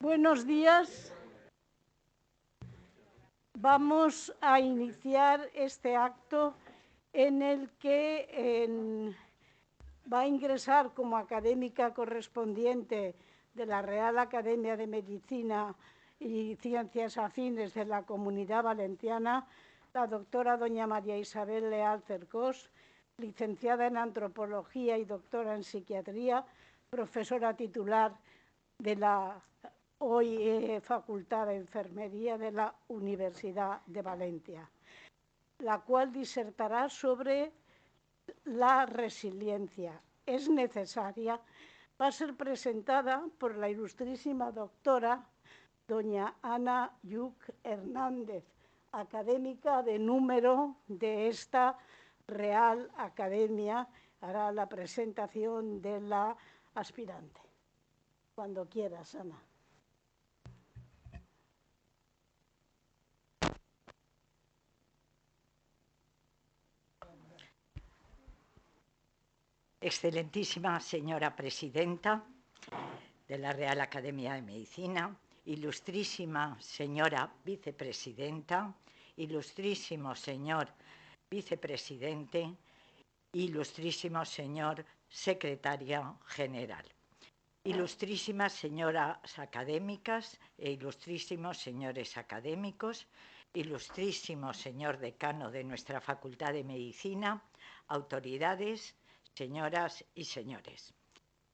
Buenos días. Vamos a iniciar este acto en el que va a ingresar como académica correspondiente de la Real Academia de Medicina y Ciencias Afines de la Comunidad Valenciana la doctora doña María Isabel Leal Cercós, licenciada en Antropología y doctora en Psiquiatría, profesora titular de la Facultad de Enfermería de la Universidad de Valencia, la cual disertará sobre la resiliencia. Es necesaria. Va a ser presentada por la ilustrísima doctora doña Ana Lluch Hernández, académica de número de esta Real Academia. Hará la presentación de la aspirante. Cuando quieras, Ana. Excelentísima señora presidenta de la Real Academia de Medicina, ilustrísima señora vicepresidenta, ilustrísimo señor vicepresidente, ilustrísimo señor secretario general, ilustrísimas señoras académicas e ilustrísimos señores académicos, ilustrísimo señor decano de nuestra Facultad de Medicina, autoridades, señoras y señores.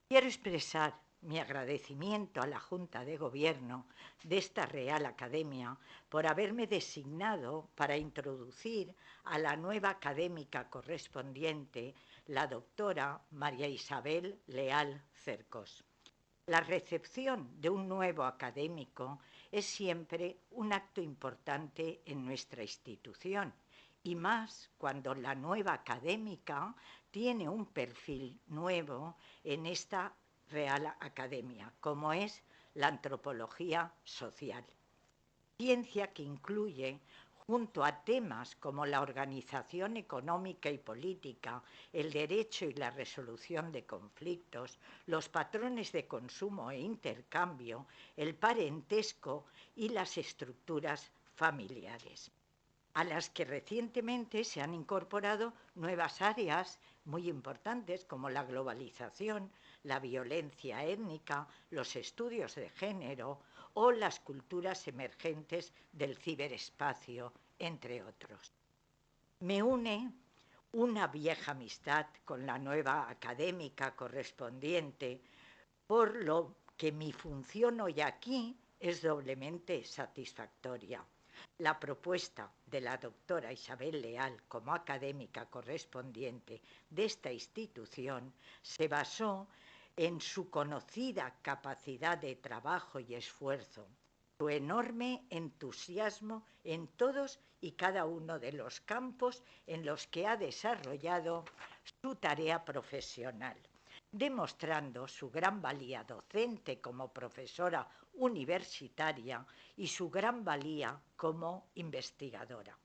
Quiero expresar mi agradecimiento a la Junta de Gobierno de esta Real Academia por haberme designado para introducir a la nueva académica correspondiente, la doctora María Isabel Leal Cercós. La recepción de un nuevo académico es siempre un acto importante en nuestra institución, y más cuando la nueva académica tiene un perfil nuevo en esta Real Academia, como es la antropología social. Ciencia que incluye, junto a temas como la organización económica y política, el derecho y la resolución de conflictos, los patrones de consumo e intercambio, el parentesco y las estructuras familiares, a las que recientemente se han incorporado nuevas áreas muy importantes como la globalización, la violencia étnica, los estudios de género o las culturas emergentes del ciberespacio, entre otros. Me une una vieja amistad con la nueva académica correspondiente, por lo que mi función hoy aquí es doblemente satisfactoria. La propuesta de la doctora Isabel Leal como académica correspondiente de esta institución se basó en su conocida capacidad de trabajo y esfuerzo, su enorme entusiasmo en todos y cada uno de los campos en los que ha desarrollado su tarea profesional, demostrando su gran valía docente como profesora universitaria y su gran valía como investigadora.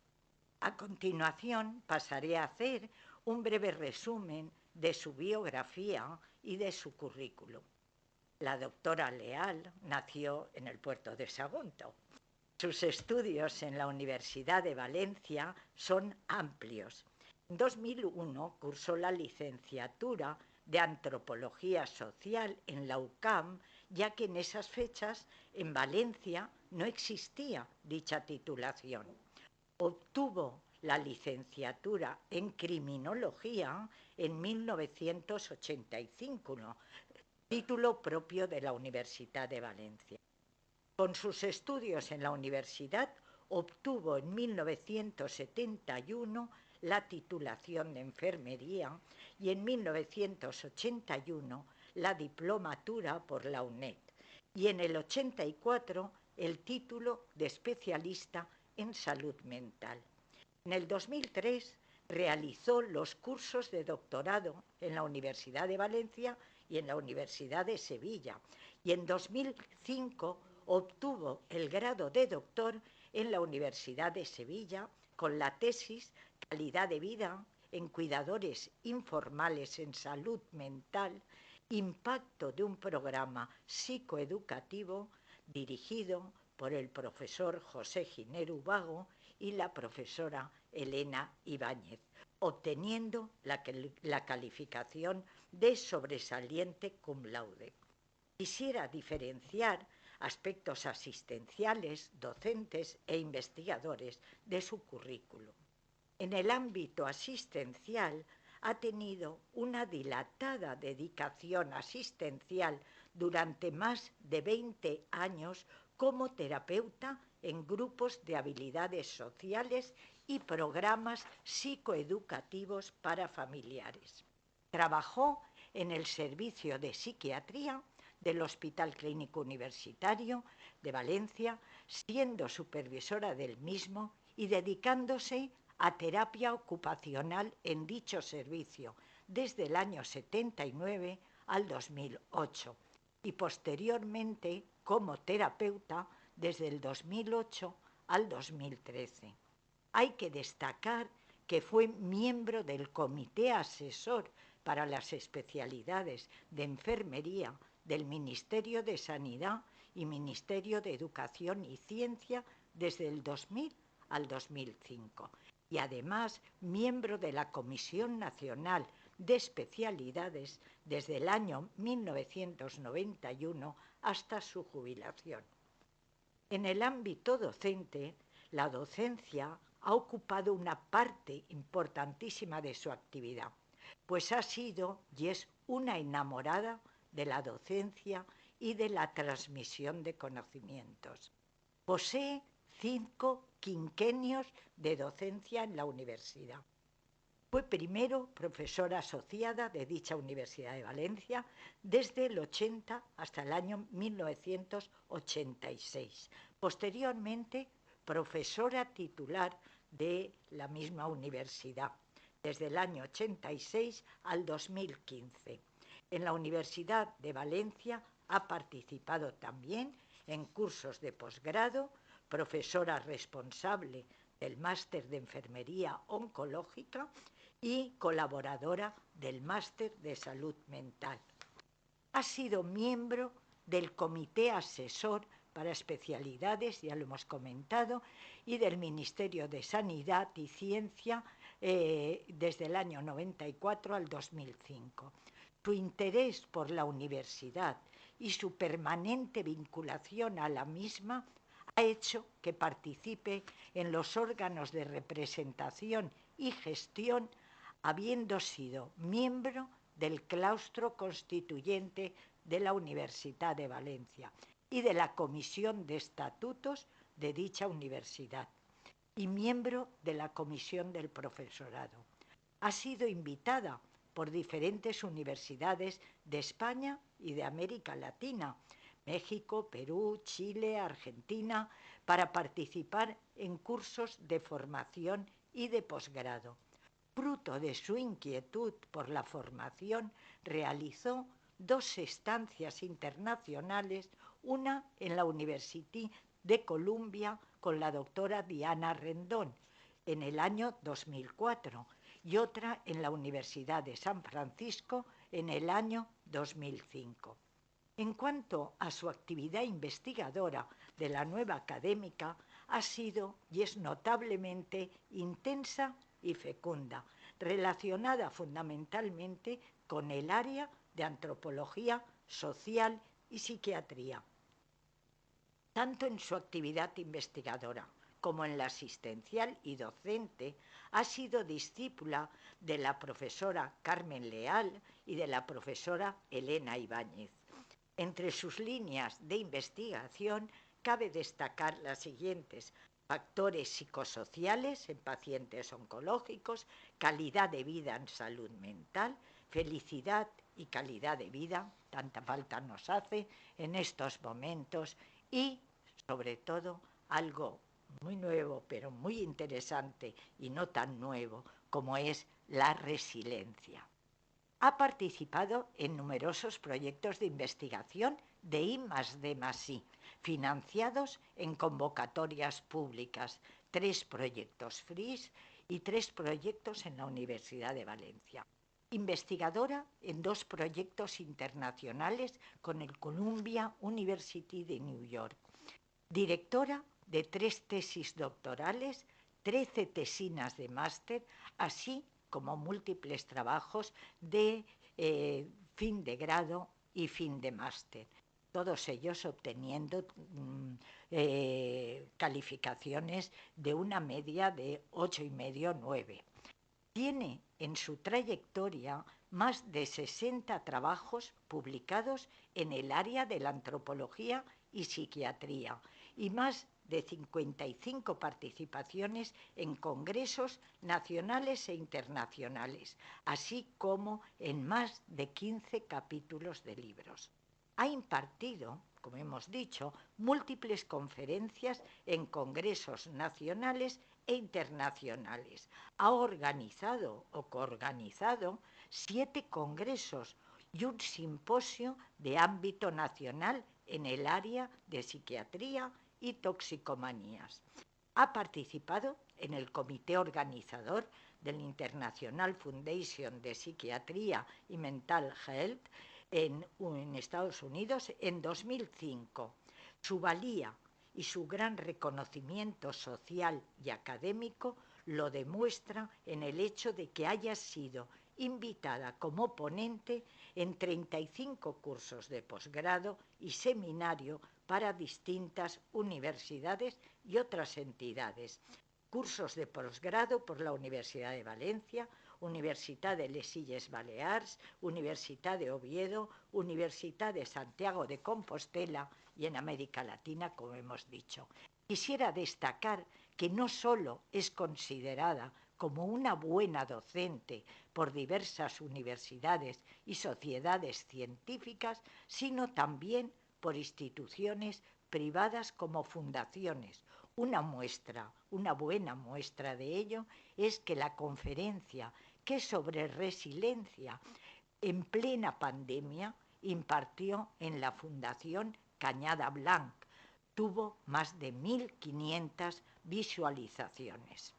A continuación pasaré a hacer un breve resumen de su biografía y de su currículum. La doctora Leal nació en el puerto de Sagunto. Sus estudios en la Universidad de Valencia son amplios. En 2001 cursó la licenciatura de Antropología Social en la UCAM, ya que en esas fechas en Valencia no existía dicha titulación. Obtuvo la licenciatura en Criminología en 1985, título propio de la Universidad de Valencia. Con sus estudios en la universidad obtuvo en 1971 la titulación de enfermería y en 1981 la diplomatura por la UNED y en el 84 el título de especialista en salud mental. En el 2003 realizó los cursos de doctorado en la Universidad de Valencia y en la Universidad de Sevilla, y en 2005 obtuvo el grado de doctor en la Universidad de Sevilla con la tesis Calidad de vida en cuidadores informales en salud mental, impacto de un programa psicoeducativo dirigido por el profesor José Giner Ubago y la profesora Elena Ibáñez, obteniendo la calificación de sobresaliente cum laude. Quisiera diferenciar aspectos asistenciales, docentes e investigadores de su currículum. En el ámbito asistencial ha tenido una dilatada dedicación asistencial durante más de 20 años como terapeuta en grupos de habilidades sociales y programas psicoeducativos para familiares. Trabajó en el servicio de psiquiatría del Hospital Clínico Universitario de Valencia, siendo supervisora del mismo y dedicándose a terapia ocupacional en dicho servicio desde el año 79 al 2008 y posteriormente como terapeuta desde el 2008 al 2013. Hay que destacar que fue miembro del Comité Asesor para las Especialidades de Enfermería del Ministerio de Sanidad y Ministerio de Educación y Ciencia desde el 2000 al 2005 y además miembro de la Comisión Nacional de Especialidades desde el año 1991 hasta su jubilación. En el ámbito docente, la docencia ha ocupado una parte importantísima de su actividad, pues ha sido y es una enamorada de la docencia y de la transmisión de conocimientos. Posee 5 quinquenios de docencia en la universidad. Fue primero profesora asociada de dicha Universidad de Valencia desde el 80 hasta el año 1986. Posteriormente, profesora titular de la misma universidad desde el año 86 al 2015. En la Universidad de Valencia ha participado también en cursos de posgrado, profesora responsable del Máster de Enfermería Oncológica y colaboradora del Máster de Salud Mental. Ha sido miembro del Comité Asesor para Especialidades, ya lo hemos comentado, y del Ministerio de Sanidad y Ciencia desde el año 94 al 2005. Su interés por la universidad y su permanente vinculación a la misma ha hecho que participe en los órganos de representación y gestión, habiendo sido miembro del claustro constituyente de la Universidad de Valencia y de la Comisión de Estatutos de dicha universidad y miembro de la Comisión del Profesorado. Ha sido invitada por diferentes universidades de España y de América Latina, México, Perú, Chile, Argentina, para participar en cursos de formación y de posgrado. Fruto de su inquietud por la formación, realizó 2 estancias internacionales, una en la University de Columbia con la doctora Diana Rendón en el año 2004 y otra en la Universidad de San Francisco en el año 2005. En cuanto a su actividad investigadora de la nueva académica, ha sido y es notablemente intensa y fecunda, relacionada fundamentalmente con el área de antropología social y psiquiatría. Tanto en su actividad investigadora como en la asistencial y docente, ha sido discípula de la profesora Carmen Leal y de la profesora Elena Ibáñez. Entre sus líneas de investigación cabe destacar las siguientes: factores psicosociales en pacientes oncológicos, calidad de vida en salud mental, felicidad y calidad de vida, tanta falta nos hace en estos momentos, y sobre todo algo muy nuevo pero muy interesante y no tan nuevo como es la resiliencia. Ha participado en numerosos proyectos de investigación de I+D+I, financiados en convocatorias públicas, 3 proyectos FRIS y 3 proyectos en la Universidad de Valencia. investigadora en 2 proyectos internacionales con el Columbia University de New York, directora de 3 tesis doctorales, 13 tesinas de máster, así como múltiples trabajos de fin de grado y fin de máster, todos ellos obteniendo calificaciones de una media de 8,5, 9. Tiene en su trayectoria más de 60 trabajos publicados en el área de la antropología y psiquiatría y más de 55 participaciones en congresos nacionales e internacionales, así como en más de 15 capítulos de libros. Ha impartido, como hemos dicho, múltiples conferencias en congresos nacionales e internacionales. Ha organizado o coorganizado 7 congresos y un simposio de ámbito nacional en el área de psiquiatría y toxicomanías. Ha participado en el comité organizador del International Foundation de Psiquiatría y Mental Health en Estados Unidos en 2005. Su valía y su gran reconocimiento social y académico lo demuestra en el hecho de que haya sido invitada como ponente en 35 cursos de posgrado y seminario para distintas universidades y otras entidades. Cursos de posgrado por la Universidad de Valencia, Universitat de les Illes Balears, Universitat de Oviedo, Universitat de Santiago de Compostela y en América Latina, como hemos dicho. Quisiera destacar que no solo es considerada como una buena docente por diversas universidades y sociedades científicas, sino también por instituciones privadas como fundaciones. Una buena muestra de ello es que la conferencia que sobre resiliencia en plena pandemia impartió en la Fundación Cañada Blanc tuvo más de 1.500 visualizaciones.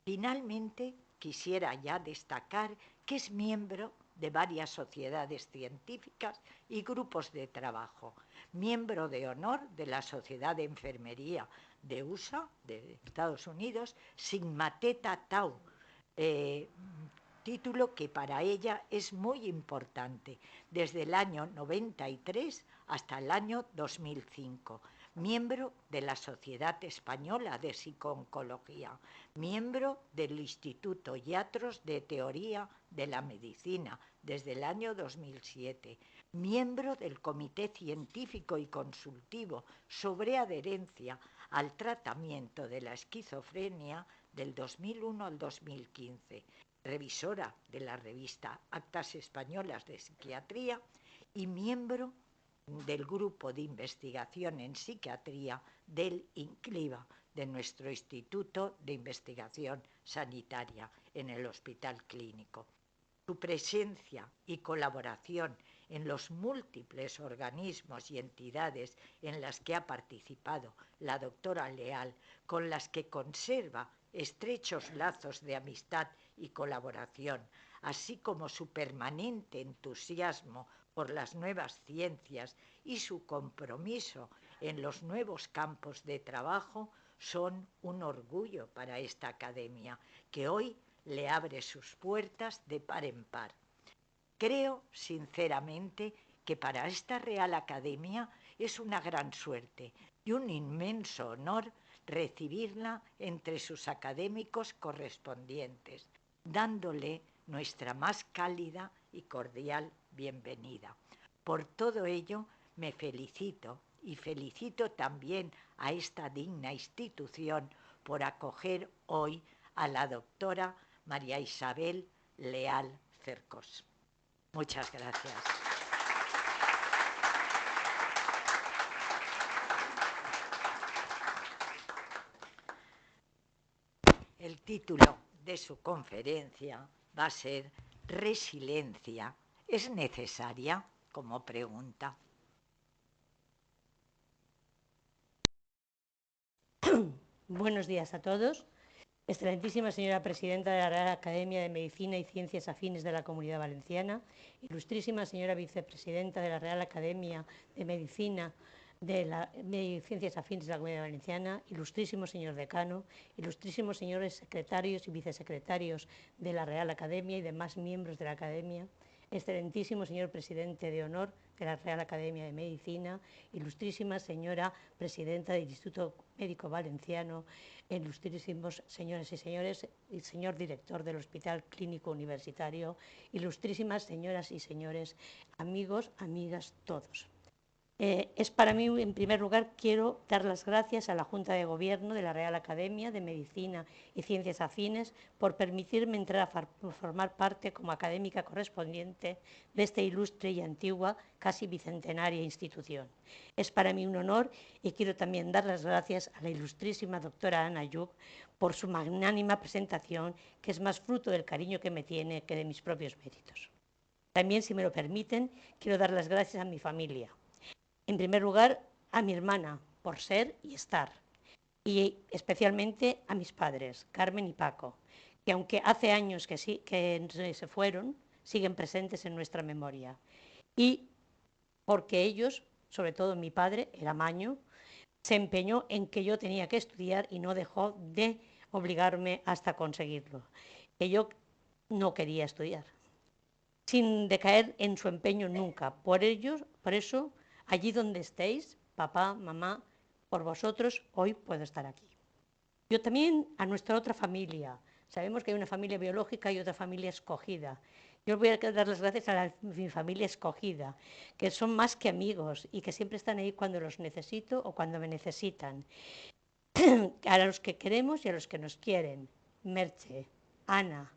Finalmente, quisiera ya destacar que es miembro de varias sociedades científicas y grupos de trabajo, miembro de honor de la Sociedad de Enfermería de USA, de Estados Unidos, Sigma Theta Tau, título que para ella es muy importante, desde el año 93 hasta el año 2005, miembro de la Sociedad Española de Psico-Oncología, miembro del Instituto Iatros de Teoría de la Medicina desde el año 2007, miembro del Comité Científico y Consultivo sobre Adherencia al Tratamiento de la Esquizofrenia del 2001 al 2015, revisora de la revista Actas Españolas de Psiquiatría y miembro del Grupo de Investigación en Psiquiatría del INCLIVA, de nuestro Instituto de Investigación Sanitaria en el Hospital Clínico. Su presencia y colaboración en los múltiples organismos y entidades en las que ha participado la doctora Leal, con las que conserva estrechos lazos de amistad y colaboración, así como su permanente entusiasmo por las nuevas ciencias y su compromiso en los nuevos campos de trabajo, son un orgullo para esta academia, que hoy le abre sus puertas de par en par. Creo, sinceramente, que para esta Real Academia es una gran suerte y un inmenso honor recibirla entre sus académicos correspondientes, dándole nuestra más cálida y cordial bienvenida. Por todo ello, me felicito y felicito también a esta digna institución por acoger hoy a la doctora María Isabel Leal Cercos. Muchas gracias. El título de su conferencia va a ser ¿Resiliencia es necesaria? Como pregunta. Buenos días a todos. Excelentísima señora presidenta de la Real Academia de Medicina y Ciencias Afines de la Comunidad Valenciana, ilustrísima señora vicepresidenta de la Real Academia de Medicina de Ciencias Afines de la Comunidad Valenciana, ilustrísimo señor decano, ilustrísimos señores secretarios y vicesecretarios de la Real Academia y demás miembros de la Academia, excelentísimo señor presidente de honor de la Real Academia de Medicina, ilustrísima señora presidenta del Instituto Médico Valenciano, ilustrísimos señores y señores, y señor director del Hospital Clínico Universitario, ilustrísimas señoras y señores, amigos, amigas, todos. Es para mí, en primer lugar, quiero dar las gracias a la Junta de Gobierno de la Real Academia de Medicina y Ciencias Afines por permitirme entrar a formar parte como académica correspondiente de esta ilustre y antigua, casi bicentenaria institución. Es para mí un honor y quiero también dar las gracias a la ilustrísima doctora Ana Ayub por su magnánima presentación, que es más fruto del cariño que me tiene que de mis propios méritos. También, si me lo permiten, quiero dar las gracias a mi familia. En primer lugar, a mi hermana, por ser y estar, y especialmente a mis padres, Carmen y Paco, que aunque hace años que se fueron, siguen presentes en nuestra memoria. Y porque ellos, sobre todo mi padre, era maño, se empeñó en que yo tenía que estudiar y no dejó de obligarme hasta conseguirlo, que yo no quería estudiar, sin decaer en su empeño nunca. Por eso, allí donde estéis, papá, mamá, por vosotros, hoy puedo estar aquí. Yo también a nuestra otra familia. Sabemos que hay una familia biológica y otra familia escogida. Yo voy a dar las gracias a mi familia escogida, que son más que amigos y que siempre están ahí cuando los necesito o cuando me necesitan. A los que queremos y a los que nos quieren. Merche, Ana,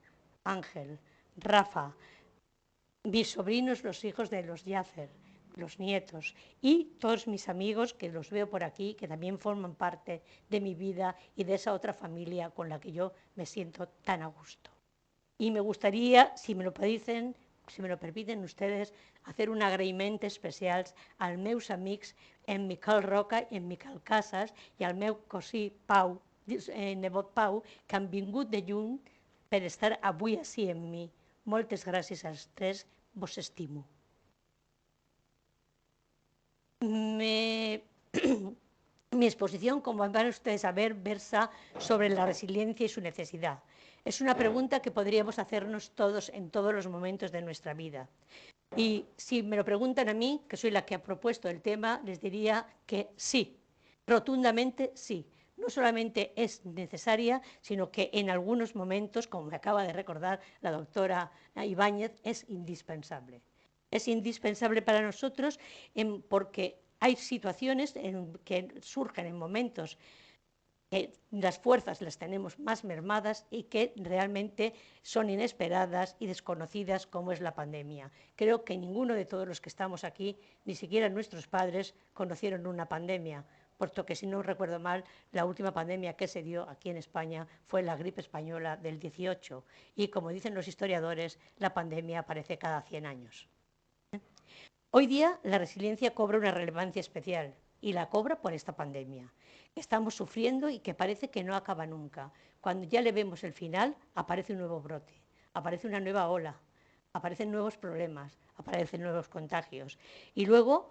Ángel, Rafa, mis sobrinos, los hijos de los Yacer, los nietos y todos mis amigos que los veo por aquí, que también forman parte de mi vida y de esa otra familia con la que yo me siento tan a gusto. Y me gustaría, si me lo permiten ustedes, hacer un agraïment especial als meus amics en Miquel Roca i en Miquel Casas i al meu cosí Pau, nebot Pau, que han vingut de lluny per estar avui així amb mi. Moltes gràcies als tres, vos estimo. Mi exposición, como van ustedes a ver, versa sobre la resiliencia y su necesidad. Es una pregunta que podríamos hacernos todos en todos los momentos de nuestra vida. Y si me lo preguntan a mí, que soy la que ha propuesto el tema, les diría que sí, rotundamente sí. No solamente es necesaria, sino que en algunos momentos, como me acaba de recordar la doctora Ibáñez, es indispensable. Es indispensable para nosotros porque hay situaciones que surgen en momentos que las fuerzas las tenemos más mermadas y que realmente son inesperadas y desconocidas, como es la pandemia. Creo que ninguno de todos los que estamos aquí, ni siquiera nuestros padres, conocieron una pandemia, puesto que, si no recuerdo mal, la última pandemia que se dio aquí en España fue la gripe española del 18, y, como dicen los historiadores, la pandemia aparece cada 100 años. Hoy día la resiliencia cobra una relevancia especial, y la cobra por esta pandemia que estamos sufriendo y que parece que no acaba nunca. Cuando ya le vemos el final, aparece un nuevo brote, aparece una nueva ola, aparecen nuevos problemas, aparecen nuevos contagios, y luego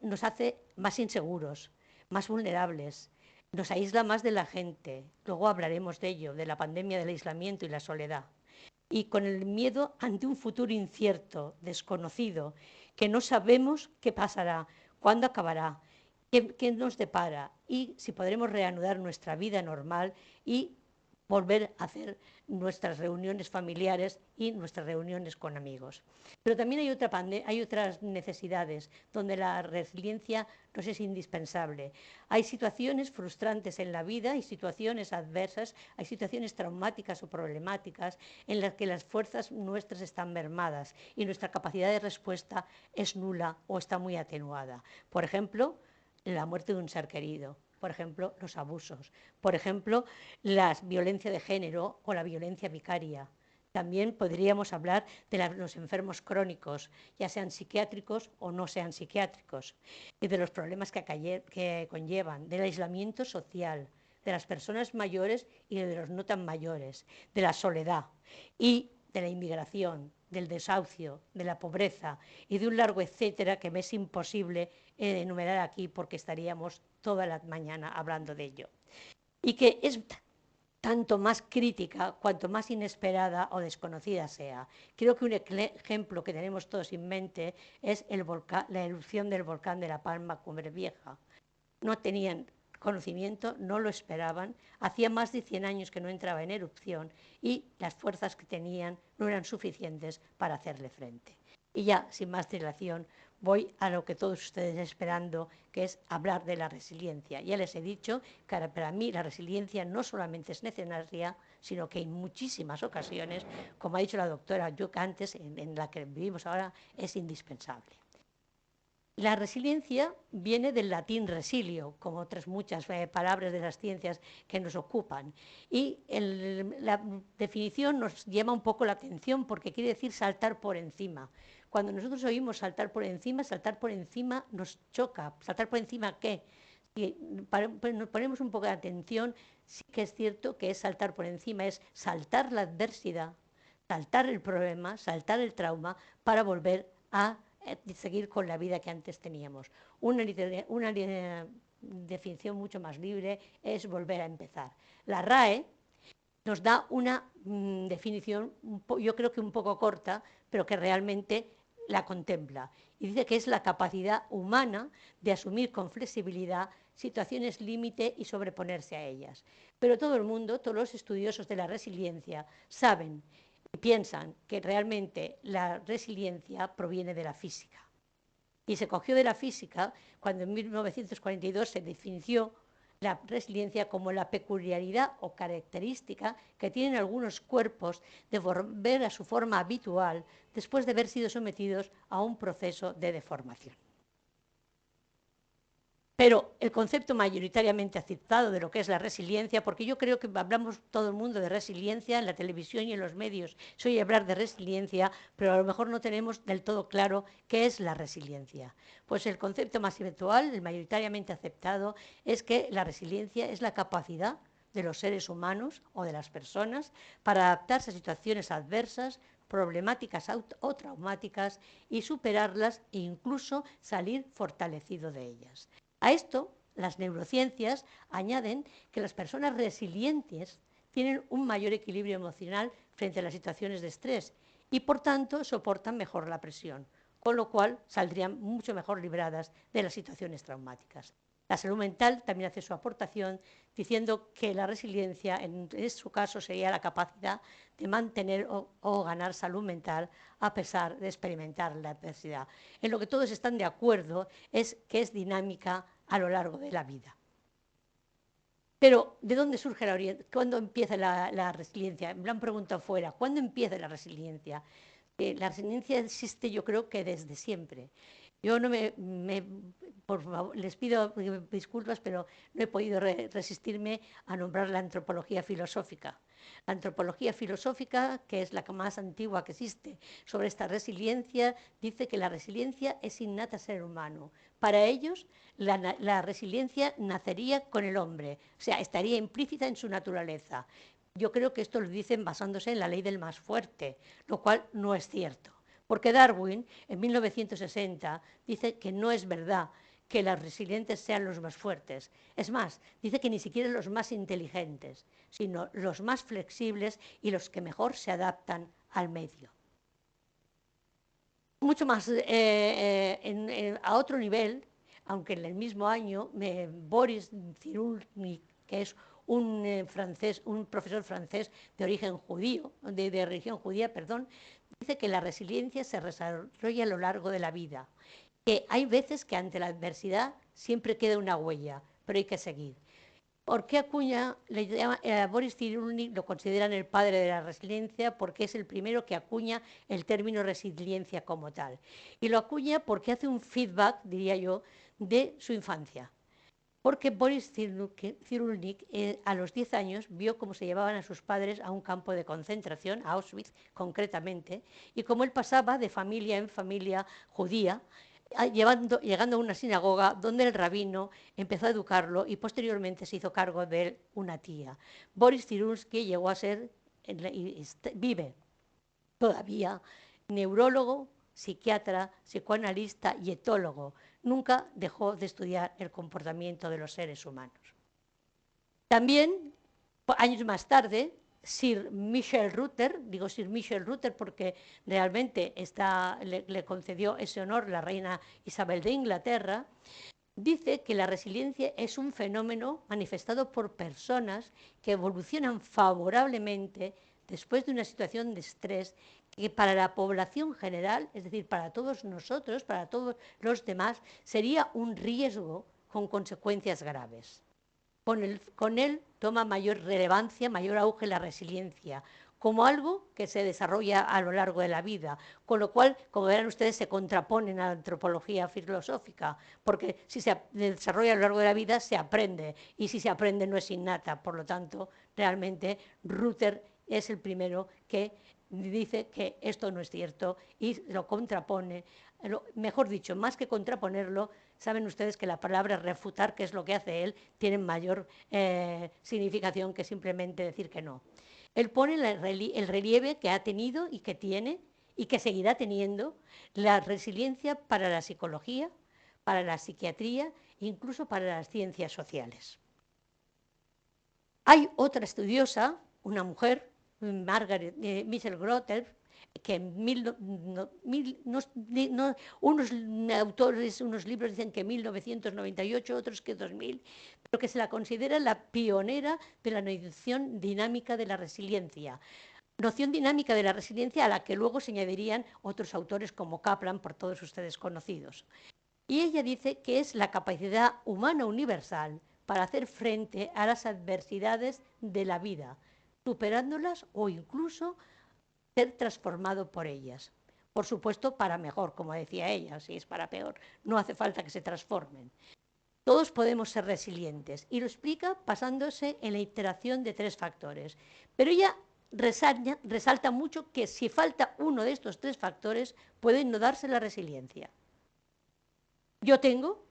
nos hace más inseguros, más vulnerables, nos aísla más de la gente. Luego hablaremos de ello, de la pandemia del aislamiento y la soledad. Y con el miedo ante un futuro incierto, desconocido, que no sabemos qué pasará, cuándo acabará, qué nos depara y si podremos reanudar nuestra vida normal y volver a hacer nuestras reuniones familiares y nuestras reuniones con amigos. Pero también hay otras necesidades donde la resiliencia nos es indispensable. Hay situaciones frustrantes en la vida, hay situaciones adversas, hay situaciones traumáticas o problemáticas en las que las fuerzas nuestras están mermadas y nuestra capacidad de respuesta es nula o está muy atenuada. Por ejemplo, la muerte de un ser querido. Por ejemplo, los abusos, por ejemplo, la violencia de género o la violencia vicaria. También podríamos hablar de los enfermos crónicos, ya sean psiquiátricos o no sean psiquiátricos, y de los problemas que conllevan, del aislamiento social, de las personas mayores y de los no tan mayores, de la soledad y de la inmigración, del desahucio, de la pobreza y de un largo etcétera que me es imposible enumerar aquí porque estaríamos toda la mañana hablando de ello. Y que es tanto más crítica cuanto más inesperada o desconocida sea. Creo que un ejemplo que tenemos todos en mente es la erupción del volcán de La Palma, Cumbre Vieja. No tenían conocimiento, no lo esperaban, hacía más de 100 años que no entraba en erupción y las fuerzas que tenían no eran suficientes para hacerle frente. Y ya, sin más dilación, voy a lo que todos ustedes están esperando, que es hablar de la resiliencia. Ya les he dicho que para mí la resiliencia no solamente es necesaria, sino que en muchísimas ocasiones, como ha dicho la doctora Yuc antes, en la que vivimos ahora, es indispensable. La resiliencia viene del latín resilio, como otras muchas palabras de las ciencias que nos ocupan. Y la definición nos llama un poco la atención porque quiere decir saltar por encima. Cuando nosotros oímos saltar por encima nos choca. ¿Saltar por encima qué? Si nos ponemos un poco de atención, sí que es cierto que es saltar por encima, es saltar la adversidad, saltar el problema, saltar el trauma para volver a seguir con la vida que antes teníamos. Una definición mucho más libre es volver a empezar. La RAE nos da una definición, yo creo que un poco corta, pero que realmente la contempla. Y dice que es la capacidad humana de asumir con flexibilidad situaciones límite y sobreponerse a ellas. Pero todo el mundo, todos los estudiosos de la resiliencia, saben y piensan que realmente la resiliencia proviene de la física. Y se cogió de la física cuando en 1942 se definió la resiliencia como la peculiaridad o característica que tienen algunos cuerpos de volver a su forma habitual después de haber sido sometidos a un proceso de deformación. Pero el concepto mayoritariamente aceptado de lo que es la resiliencia, porque yo creo que hablamos todo el mundo de resiliencia en la televisión y en los medios, se oye hablar de resiliencia, pero a lo mejor no tenemos del todo claro qué es la resiliencia. Pues el concepto más habitual, el mayoritariamente aceptado, es que la resiliencia es la capacidad de los seres humanos o de las personas para adaptarse a situaciones adversas, problemáticas o traumáticas y superarlas e incluso salir fortalecido de ellas. A esto, las neurociencias añaden que las personas resilientes tienen un mayor equilibrio emocional frente a las situaciones de estrés y, por tanto, soportan mejor la presión, con lo cual saldrían mucho mejor libradas de las situaciones traumáticas. La salud mental también hace su aportación diciendo que la resiliencia, en su caso, sería la capacidad de mantener o ganar salud mental a pesar de experimentar la adversidad. En lo que todos están de acuerdo es que es dinámica a lo largo de la vida. Pero, ¿de dónde surge la resiliencia? ¿Cuándo empieza la resiliencia? Me lo han preguntado fuera. ¿Cuándo empieza la resiliencia? La resiliencia existe, yo creo, que desde siempre. Yo no por favor, les pido disculpas, pero no he podido resistirme a nombrar la antropología filosófica. La antropología filosófica, que es la más antigua que existe sobre esta resiliencia, dice que la resiliencia es innata al ser humano. Para ellos, la resiliencia nacería con el hombre, o sea, estaría implícita en su naturaleza. Yo creo que esto lo dicen basándose en la ley del más fuerte, lo cual no es cierto. Porque Darwin, en 1960, dice que no es verdad que los resilientes sean los más fuertes. Es más, dice que ni siquiera los más inteligentes, sino los más flexibles y los que mejor se adaptan al medio. Mucho más a otro nivel, aunque en el mismo año, Boris Cyrulnik, que es un profesor francés de origen judío, de religión judía, dice que la resiliencia se desarrolla a lo largo de la vida, que hay veces que ante la adversidad siempre queda una huella, pero hay que seguir. ¿Por qué acuña, Boris Cyrulnik lo consideran el padre de la resiliencia? Porque es el primero que acuña el término resiliencia como tal. Y lo acuña porque hace un feedback, diría yo, de su infancia. Porque Boris Cyrulnik a los 10 años vio cómo se llevaban a sus padres a un campo de concentración, a Auschwitz concretamente, y cómo él pasaba de familia en familia judía llegando a una sinagoga donde el rabino empezó a educarlo y posteriormente se hizo cargo de él una tía. Boris Cyrulski llegó a ser, vive todavía, neurólogo, psiquiatra, psicoanalista y etólogo. Nunca dejó de estudiar el comportamiento de los seres humanos. También, años más tarde, Sir Michel Ruther, digo Sir Michel Ruther porque realmente le concedió ese honor la reina Isabel de Inglaterra, dice que la resiliencia es un fenómeno manifestado por personas que evolucionan favorablemente después de una situación de estrés que para la población general, es decir, para todos nosotros, para todos los demás, sería un riesgo con consecuencias graves. Con él toma mayor relevancia, mayor auge la resiliencia, como algo que se desarrolla a lo largo de la vida, con lo cual, como verán ustedes, se contrapone en la antropología filosófica, porque si se desarrolla a lo largo de la vida, se aprende, y si se aprende no es innata. Por lo tanto, realmente, Ruther es el primero que dice que esto no es cierto y lo contrapone. Mejor dicho, más que contraponerlo, saben ustedes que la palabra refutar, que es lo que hace él, tiene mayor significación que simplemente decir que no. Él pone el relieve que ha tenido y que tiene y que seguirá teniendo la resiliencia para la psicología, para la psiquiatría e incluso para las ciencias sociales. Hay otra estudiosa, una mujer, Margaret Mitchell Grotter, que unos autores, unos libros dicen que 1998, otros que 2000, pero que se la considera la pionera de la noción dinámica de la resiliencia. Noción dinámica de la resiliencia a la que luego se añadirían otros autores como Kaplan, por todos ustedes conocidos. Y ella dice que es la capacidad humana universal para hacer frente a las adversidades de la vida, superándolas o incluso ser transformado por ellas. Por supuesto, para mejor, como decía ella, si es para peor, no hace falta que se transformen. Todos podemos ser resilientes y lo explica basándose en la iteración de 3 factores. Pero ella resalta mucho que si falta uno de estos 3 factores, puede no darse la resiliencia. Yo tengo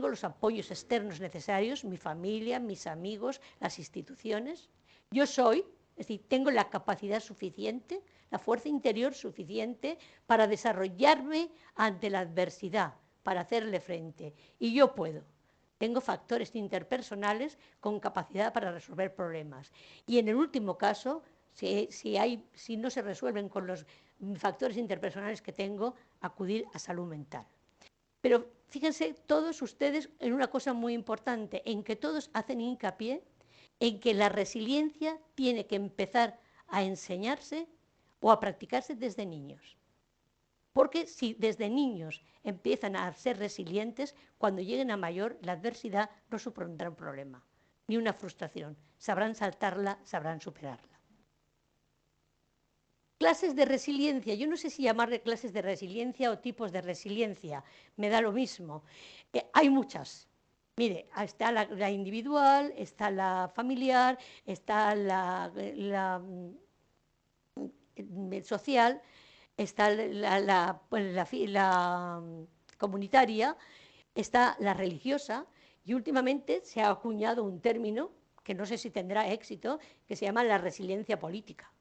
los apoyos externos necesarios, mi familia, mis amigos, las instituciones. Yo soy, es decir, tengo la capacidad suficiente, la fuerza interior suficiente para desarrollarme ante la adversidad, para hacerle frente. Y yo puedo. Tengo factores interpersonales con capacidad para resolver problemas. Y en el último caso, si no se resuelven con los factores interpersonales que tengo, acudir a salud mental. Pero fíjense todos ustedes en una cosa muy importante, en que todos hacen hincapié en que la resiliencia tiene que empezar a enseñarse o a practicarse desde niños. Porque si desde niños empiezan a ser resilientes, cuando lleguen a mayor, la adversidad no supondrá un problema, ni una frustración. Sabrán saltarla, sabrán superarla. Clases de resiliencia. Yo no sé si llamarle clases de resiliencia o tipos de resiliencia. Me da lo mismo. Hay muchas. Mire, está la individual, está la familiar, está la social, está la comunitaria, está la religiosa y últimamente se ha acuñado un término que no sé si tendrá éxito, que se llama la resiliencia política.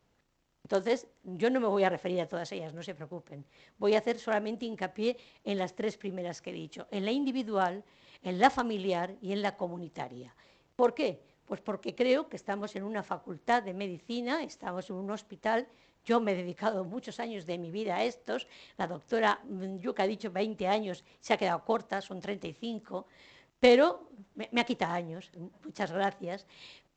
Entonces, yo no me voy a referir a todas ellas, no se preocupen. Voy a hacer solamente hincapié en las 3 primeras que he dicho, en la individual, en la familiar y en la comunitaria. ¿Por qué? Pues porque creo que estamos en una facultad de medicina, estamos en un hospital. Yo me he dedicado muchos años de mi vida a estos. La doctora Yuca ha dicho 20 años, se ha quedado corta, son 35, pero me ha quitado años, muchas gracias,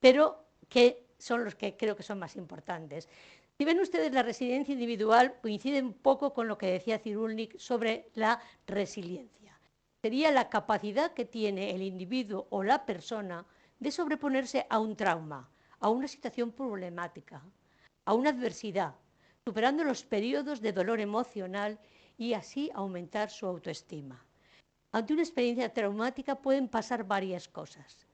pero que son los que creo que son más importantes. Si ven ustedes, la resiliencia individual coincide un poco con lo que decía Cyrulnik sobre la resiliencia. Sería la capacidad que tiene el individuo o la persona de sobreponerse a un trauma, a una situación problemática, a una adversidad, superando los periodos de dolor emocional y así aumentar su autoestima. Ante una experiencia traumática pueden pasar varias cosas.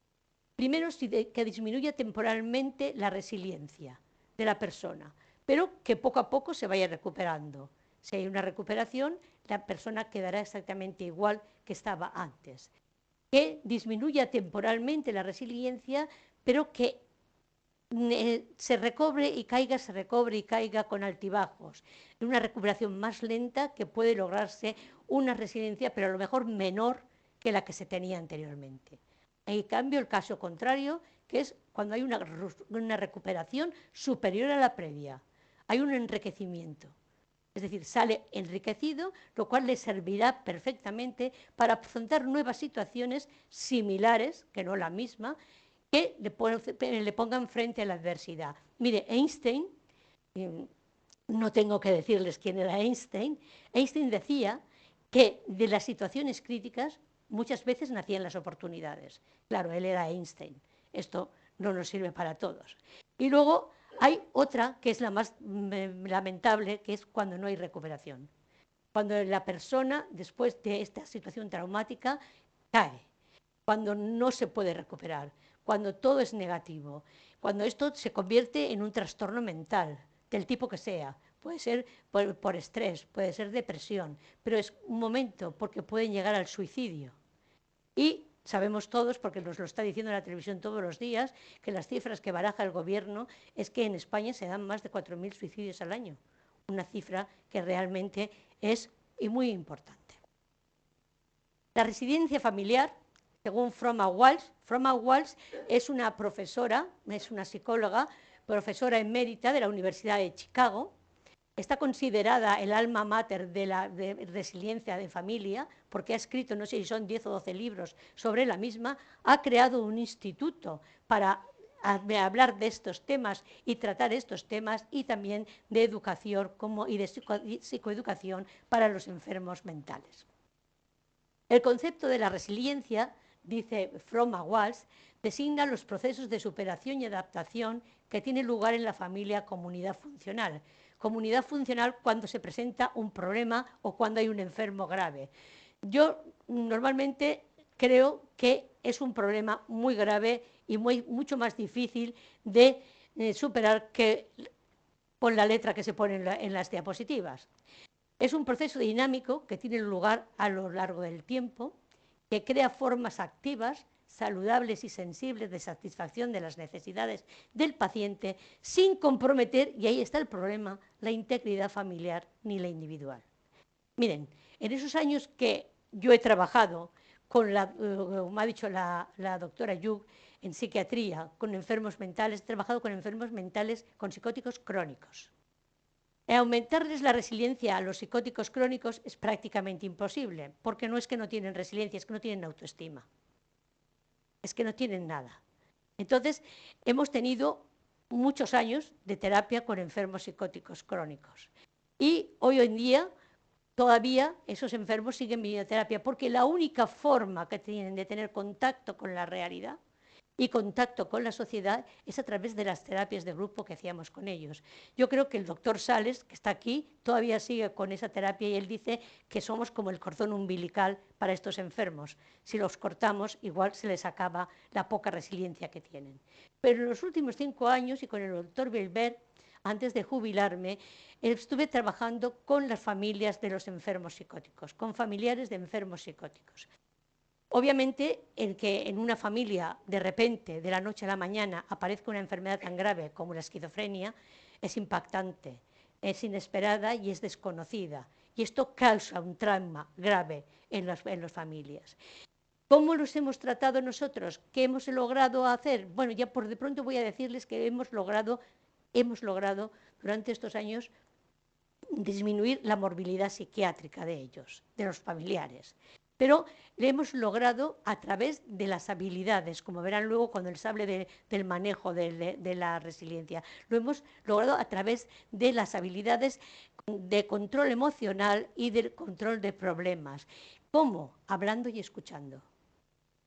Primero, que disminuya temporalmente la resiliencia de la persona, pero que poco a poco se vaya recuperando. Si hay una recuperación, la persona quedará exactamente igual que estaba antes. Que disminuya temporalmente la resiliencia, pero que se recobre y caiga con altibajos. En una recuperación más lenta que puede lograrse una resiliencia, pero a lo mejor menor que la que se tenía anteriormente. En cambio, el caso contrario, que es cuando hay una recuperación superior a la previa. Hay un enriquecimiento. Es decir, sale enriquecido, lo cual le servirá perfectamente para afrontar nuevas situaciones similares, que no la misma, que le pongan frente a la adversidad. Mire, Einstein, no tengo que decirles quién era Einstein, Einstein decía que de las situaciones críticas muchas veces nacían las oportunidades. Claro, él era Einstein, esto no nos sirve para todos. Y luego hay otra que es la más lamentable, que es cuando no hay recuperación. Cuando la persona, después de esta situación traumática, cae, cuando no se puede recuperar, cuando todo es negativo, cuando esto se convierte en un trastorno mental, del tipo que sea. Puede ser por estrés, puede ser depresión, pero es un momento porque pueden llegar al suicidio. Y sabemos todos, porque nos lo está diciendo la televisión todos los días, que las cifras que baraja el gobierno es que en España se dan más de 4.000 suicidios al año. Una cifra que realmente es muy importante. La residencia familiar, según Froma Walsh es una profesora, es una psicóloga, profesora emérita de la Universidad de Chicago. Está considerada el alma mater de la resiliencia de familia, porque ha escrito, no sé si son 10 o 12 libros sobre la misma, ha creado un instituto para hablar de estos temas y tratar estos temas, y también de educación y de psicoeducación para los enfermos mentales. El concepto de la resiliencia, dice Froma Walsh, designa los procesos de superación y adaptación que tienen lugar en la familia comunidad funcional. Comunidad funcional cuando se presenta un problema o cuando hay un enfermo grave. Yo normalmente creo que es un problema muy grave y mucho más difícil de superar que con la letra que se pone en las diapositivas. Es un proceso dinámico que tiene lugar a lo largo del tiempo, que crea formas activas, saludables y sensibles de satisfacción de las necesidades del paciente sin comprometer, y ahí está el problema, la integridad familiar ni la individual. Miren, en esos años que yo he trabajado con como ha dicho la doctora Yug, en psiquiatría, con enfermos mentales, he trabajado con enfermos mentales con psicóticos crónicos. Aumentarles la resiliencia a los psicóticos crónicos es prácticamente imposible, porque no es que no tienen resiliencia, es que no tienen autoestima. Es que no tienen nada. Entonces, hemos tenido muchos años de terapia con enfermos psicóticos crónicos. Y hoy en día, todavía esos enfermos siguen viniendo a terapia, porque la única forma que tienen de tener contacto con la realidad y contacto con la sociedad es a través de las terapias de grupo que hacíamos con ellos. Yo creo que el doctor Sales, que está aquí, todavía sigue con esa terapia, y él dice que somos como el cordón umbilical para estos enfermos. Si los cortamos, igual se les acaba la poca resiliencia que tienen. Pero en los últimos 5 años, y con el doctor Bilbert, antes de jubilarme, estuve trabajando con las familias de los enfermos psicóticos, con familiares de enfermos psicóticos. Obviamente, el que en una familia, de repente, de la noche a la mañana, aparezca una enfermedad tan grave como la esquizofrenia, es impactante, es inesperada y es desconocida. Y esto causa un trauma grave en las familias. ¿Cómo los hemos tratado nosotros? ¿Qué hemos logrado hacer? Bueno, ya por de pronto voy a decirles que hemos logrado durante estos años disminuir la morbilidad psiquiátrica de ellos, de los familiares. Pero le hemos logrado a través de las habilidades, como verán luego cuando les hable del manejo de la resiliencia. Lo hemos logrado a través de las habilidades de control emocional y del control de problemas. ¿Cómo? Hablando y escuchando.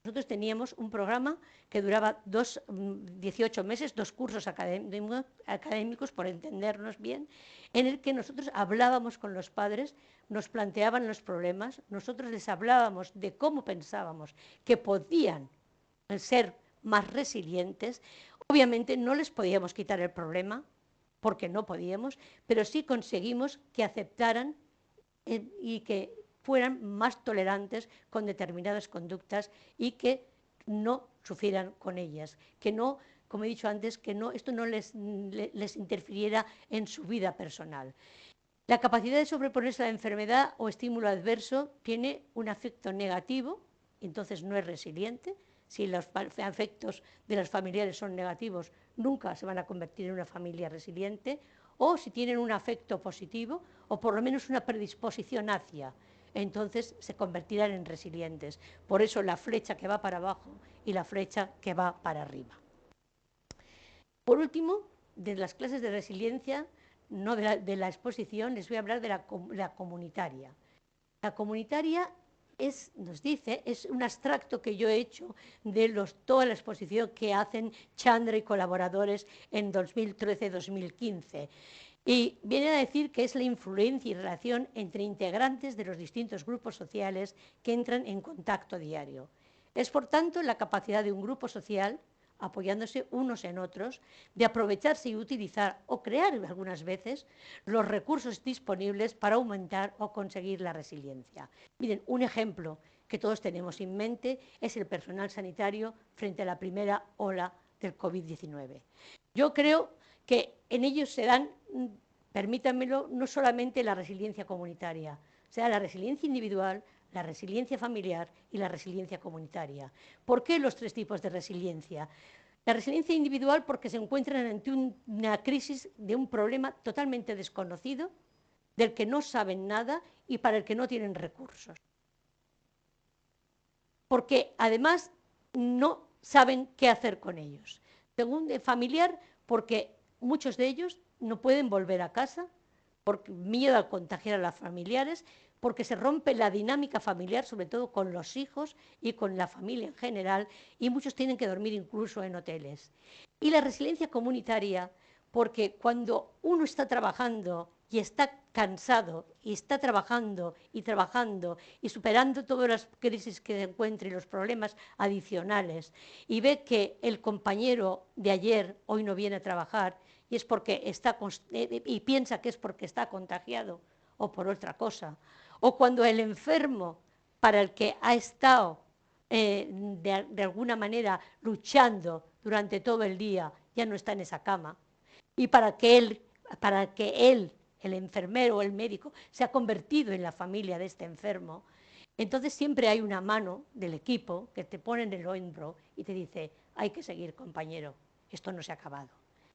Nosotros teníamos un programa que duraba 18 meses, 2 cursos académicos, por entendernos bien, en el que nosotros hablábamos con los padres, nos planteaban los problemas, nosotros les hablábamos de cómo pensábamos que podían ser más resilientes. Obviamente no les podíamos quitar el problema, porque no podíamos, pero sí conseguimos que aceptaran y que fueran más tolerantes con determinadas conductas y que no sufrieran con ellas, que no, como he dicho antes, que no, esto no les interfiriera en su vida personal. La capacidad de sobreponerse a la enfermedad o estímulo adverso tiene un afecto negativo, entonces no es resiliente. Si los afectos de los familiares son negativos, nunca se van a convertir en una familia resiliente, o si tienen un afecto positivo, o por lo menos una predisposición hacia, entonces se convertirán en resilientes. Por eso la flecha que va para abajo y la flecha que va para arriba. Por último, de las clases de resiliencia, no de la exposición, les voy a hablar de la comunitaria. La comunitaria nos dice, es un abstracto que yo he hecho de toda la exposición que hacen Chandra y colaboradores en 2013-2015. Y viene a decir que es la influencia y relación entre integrantes de los distintos grupos sociales que entran en contacto diario. Es, por tanto, la capacidad de un grupo social, apoyándose unos en otros, de aprovecharse y utilizar o crear algunas veces los recursos disponibles para aumentar o conseguir la resiliencia. Miren, un ejemplo que todos tenemos en mente es el personal sanitario frente a la primera ola del COVID-19. Yo creo que en ellos se dan, permítanmelo, no solamente la resiliencia comunitaria, o sea, la resiliencia individual, la resiliencia familiar y la resiliencia comunitaria. ¿Por qué los tres tipos de resiliencia? La resiliencia individual porque se encuentran ante una crisis de un problema totalmente desconocido, del que no saben nada y para el que no tienen recursos. Porque además no saben qué hacer con ellos. Segundo, familiar, porque muchos de ellos no pueden volver a casa por miedo a contagiar a los familiares, porque se rompe la dinámica familiar, sobre todo con los hijos y con la familia en general, y muchos tienen que dormir incluso en hoteles. Y la resiliencia comunitaria, porque cuando uno está trabajando y está cansado y está trabajando y superando todas las crisis que encuentre y los problemas adicionales, y ve que el compañero de ayer hoy no viene a trabajar y es porque y piensa que es porque está contagiado o por otra cosa, o cuando el enfermo para el que ha estado de alguna manera luchando durante todo el día ya no está en esa cama, y para que él, el enfermero o el médico, se ha convertido en la familia de este enfermo, entonces siempre hay una mano del equipo que te pone en el hombro y te dice, hay que seguir, compañero, esto no se ha acabado.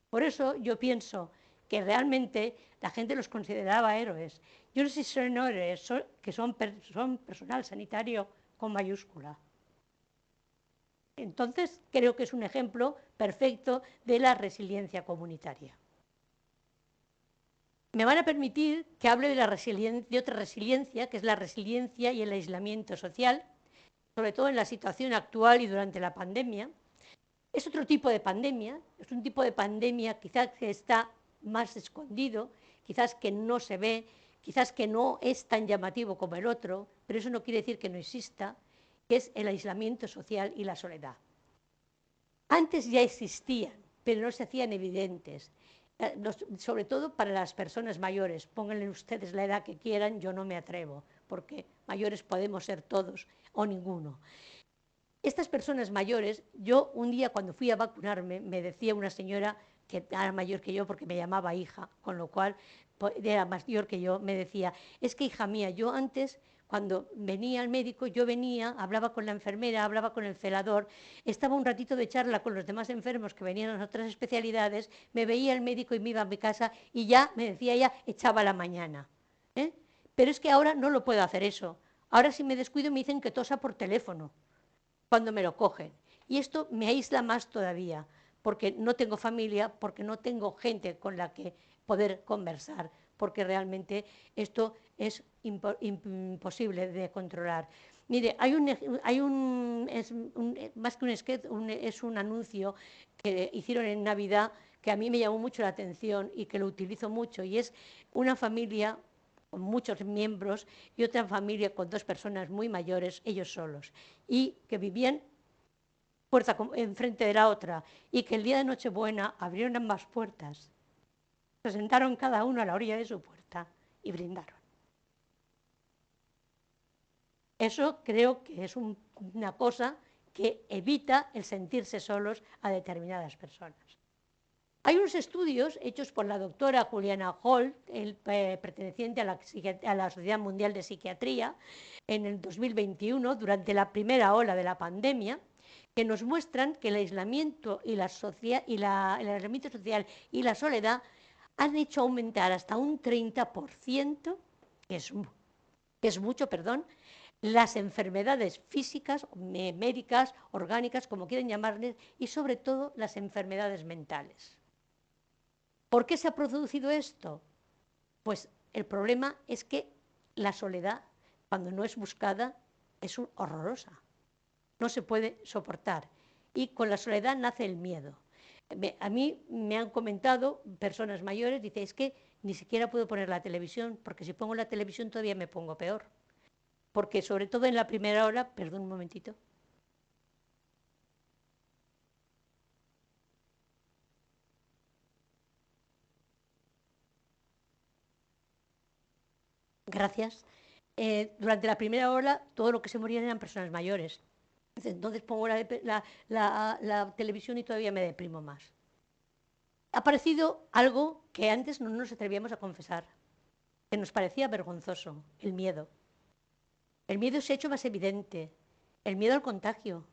Por eso yo pienso que realmente la gente los consideraba héroes. Yo no sé si son héroes, que son personal sanitario con mayúscula. Entonces creo que es un ejemplo perfecto de la resiliencia comunitaria. Me van a permitir que hable de otra resiliencia, que es la resiliencia y el aislamiento social, sobre todo en la situación actual y durante la pandemia. Es otro tipo de pandemia, es un tipo de pandemia quizás que está más escondido, quizás que no se ve, quizás que no es tan llamativo como el otro, pero eso no quiere decir que no exista, que es el aislamiento social y la soledad. Antes ya existían, pero no se hacían evidentes, sobre todo para las personas mayores. Pónganle ustedes la edad que quieran, yo no me atrevo, porque mayores podemos ser todos o ninguno. Estas personas mayores, yo un día cuando fui a vacunarme, me decía una señora que era mayor que yo porque me llamaba hija, con lo cual era mayor que yo, me decía, es que hija mía, yo antes cuando venía al médico, yo venía, hablaba con la enfermera, hablaba con el celador, estaba un ratito de charla con los demás enfermos que venían a otras especialidades, me veía el médico y me iba a mi casa y ya, me decía ella, echaba la mañana. Pero es que ahora no lo puedo hacer eso. Ahora si me descuido me dicen que tosa por teléfono cuando me lo cogen. Y esto me aísla más todavía, porque no tengo familia, porque no tengo gente con la que poder conversar, porque realmente esto es imposible de controlar. Mire, más que un sketch, es un anuncio que hicieron en Navidad que a mí me llamó mucho la atención y que lo utilizo mucho, y es una familia con muchos miembros y otra familia con dos personas muy mayores, ellos solos, y que vivían puerta enfrente de la otra, y que el día de Nochebuena abrieron ambas puertas, se sentaron cada uno a la orilla de su puerta y brindaron. Eso creo que es una cosa que evita el sentirse solos a determinadas personas. Hay unos estudios hechos por la doctora Juliana Holt, perteneciente a la Sociedad Mundial de Psiquiatría, en el 2021, durante la primera ola de la pandemia, que nos muestran que el aislamiento y el aislamiento social y la soledad han hecho aumentar hasta un 30%, que es mucho, las enfermedades físicas, médicas, orgánicas, como quieran llamarles, y sobre todo las enfermedades mentales. ¿Por qué se ha producido esto? Pues el problema es que la soledad, cuando no es buscada, es horrorosa. No se puede soportar. Y con la soledad nace el miedo. A mí me han comentado personas mayores, dicen, es que ni siquiera puedo poner la televisión, porque si pongo la televisión todavía me pongo peor. Porque sobre todo en la primera hora, perdón un momentito. Gracias. Durante la primera hora todo lo que se morían eran personas mayores. Entonces pongo la televisión y todavía me deprimo más. Ha aparecido algo que antes no nos atrevíamos a confesar, que nos parecía vergonzoso, el miedo. El miedo se ha hecho más evidente, el miedo al contagio,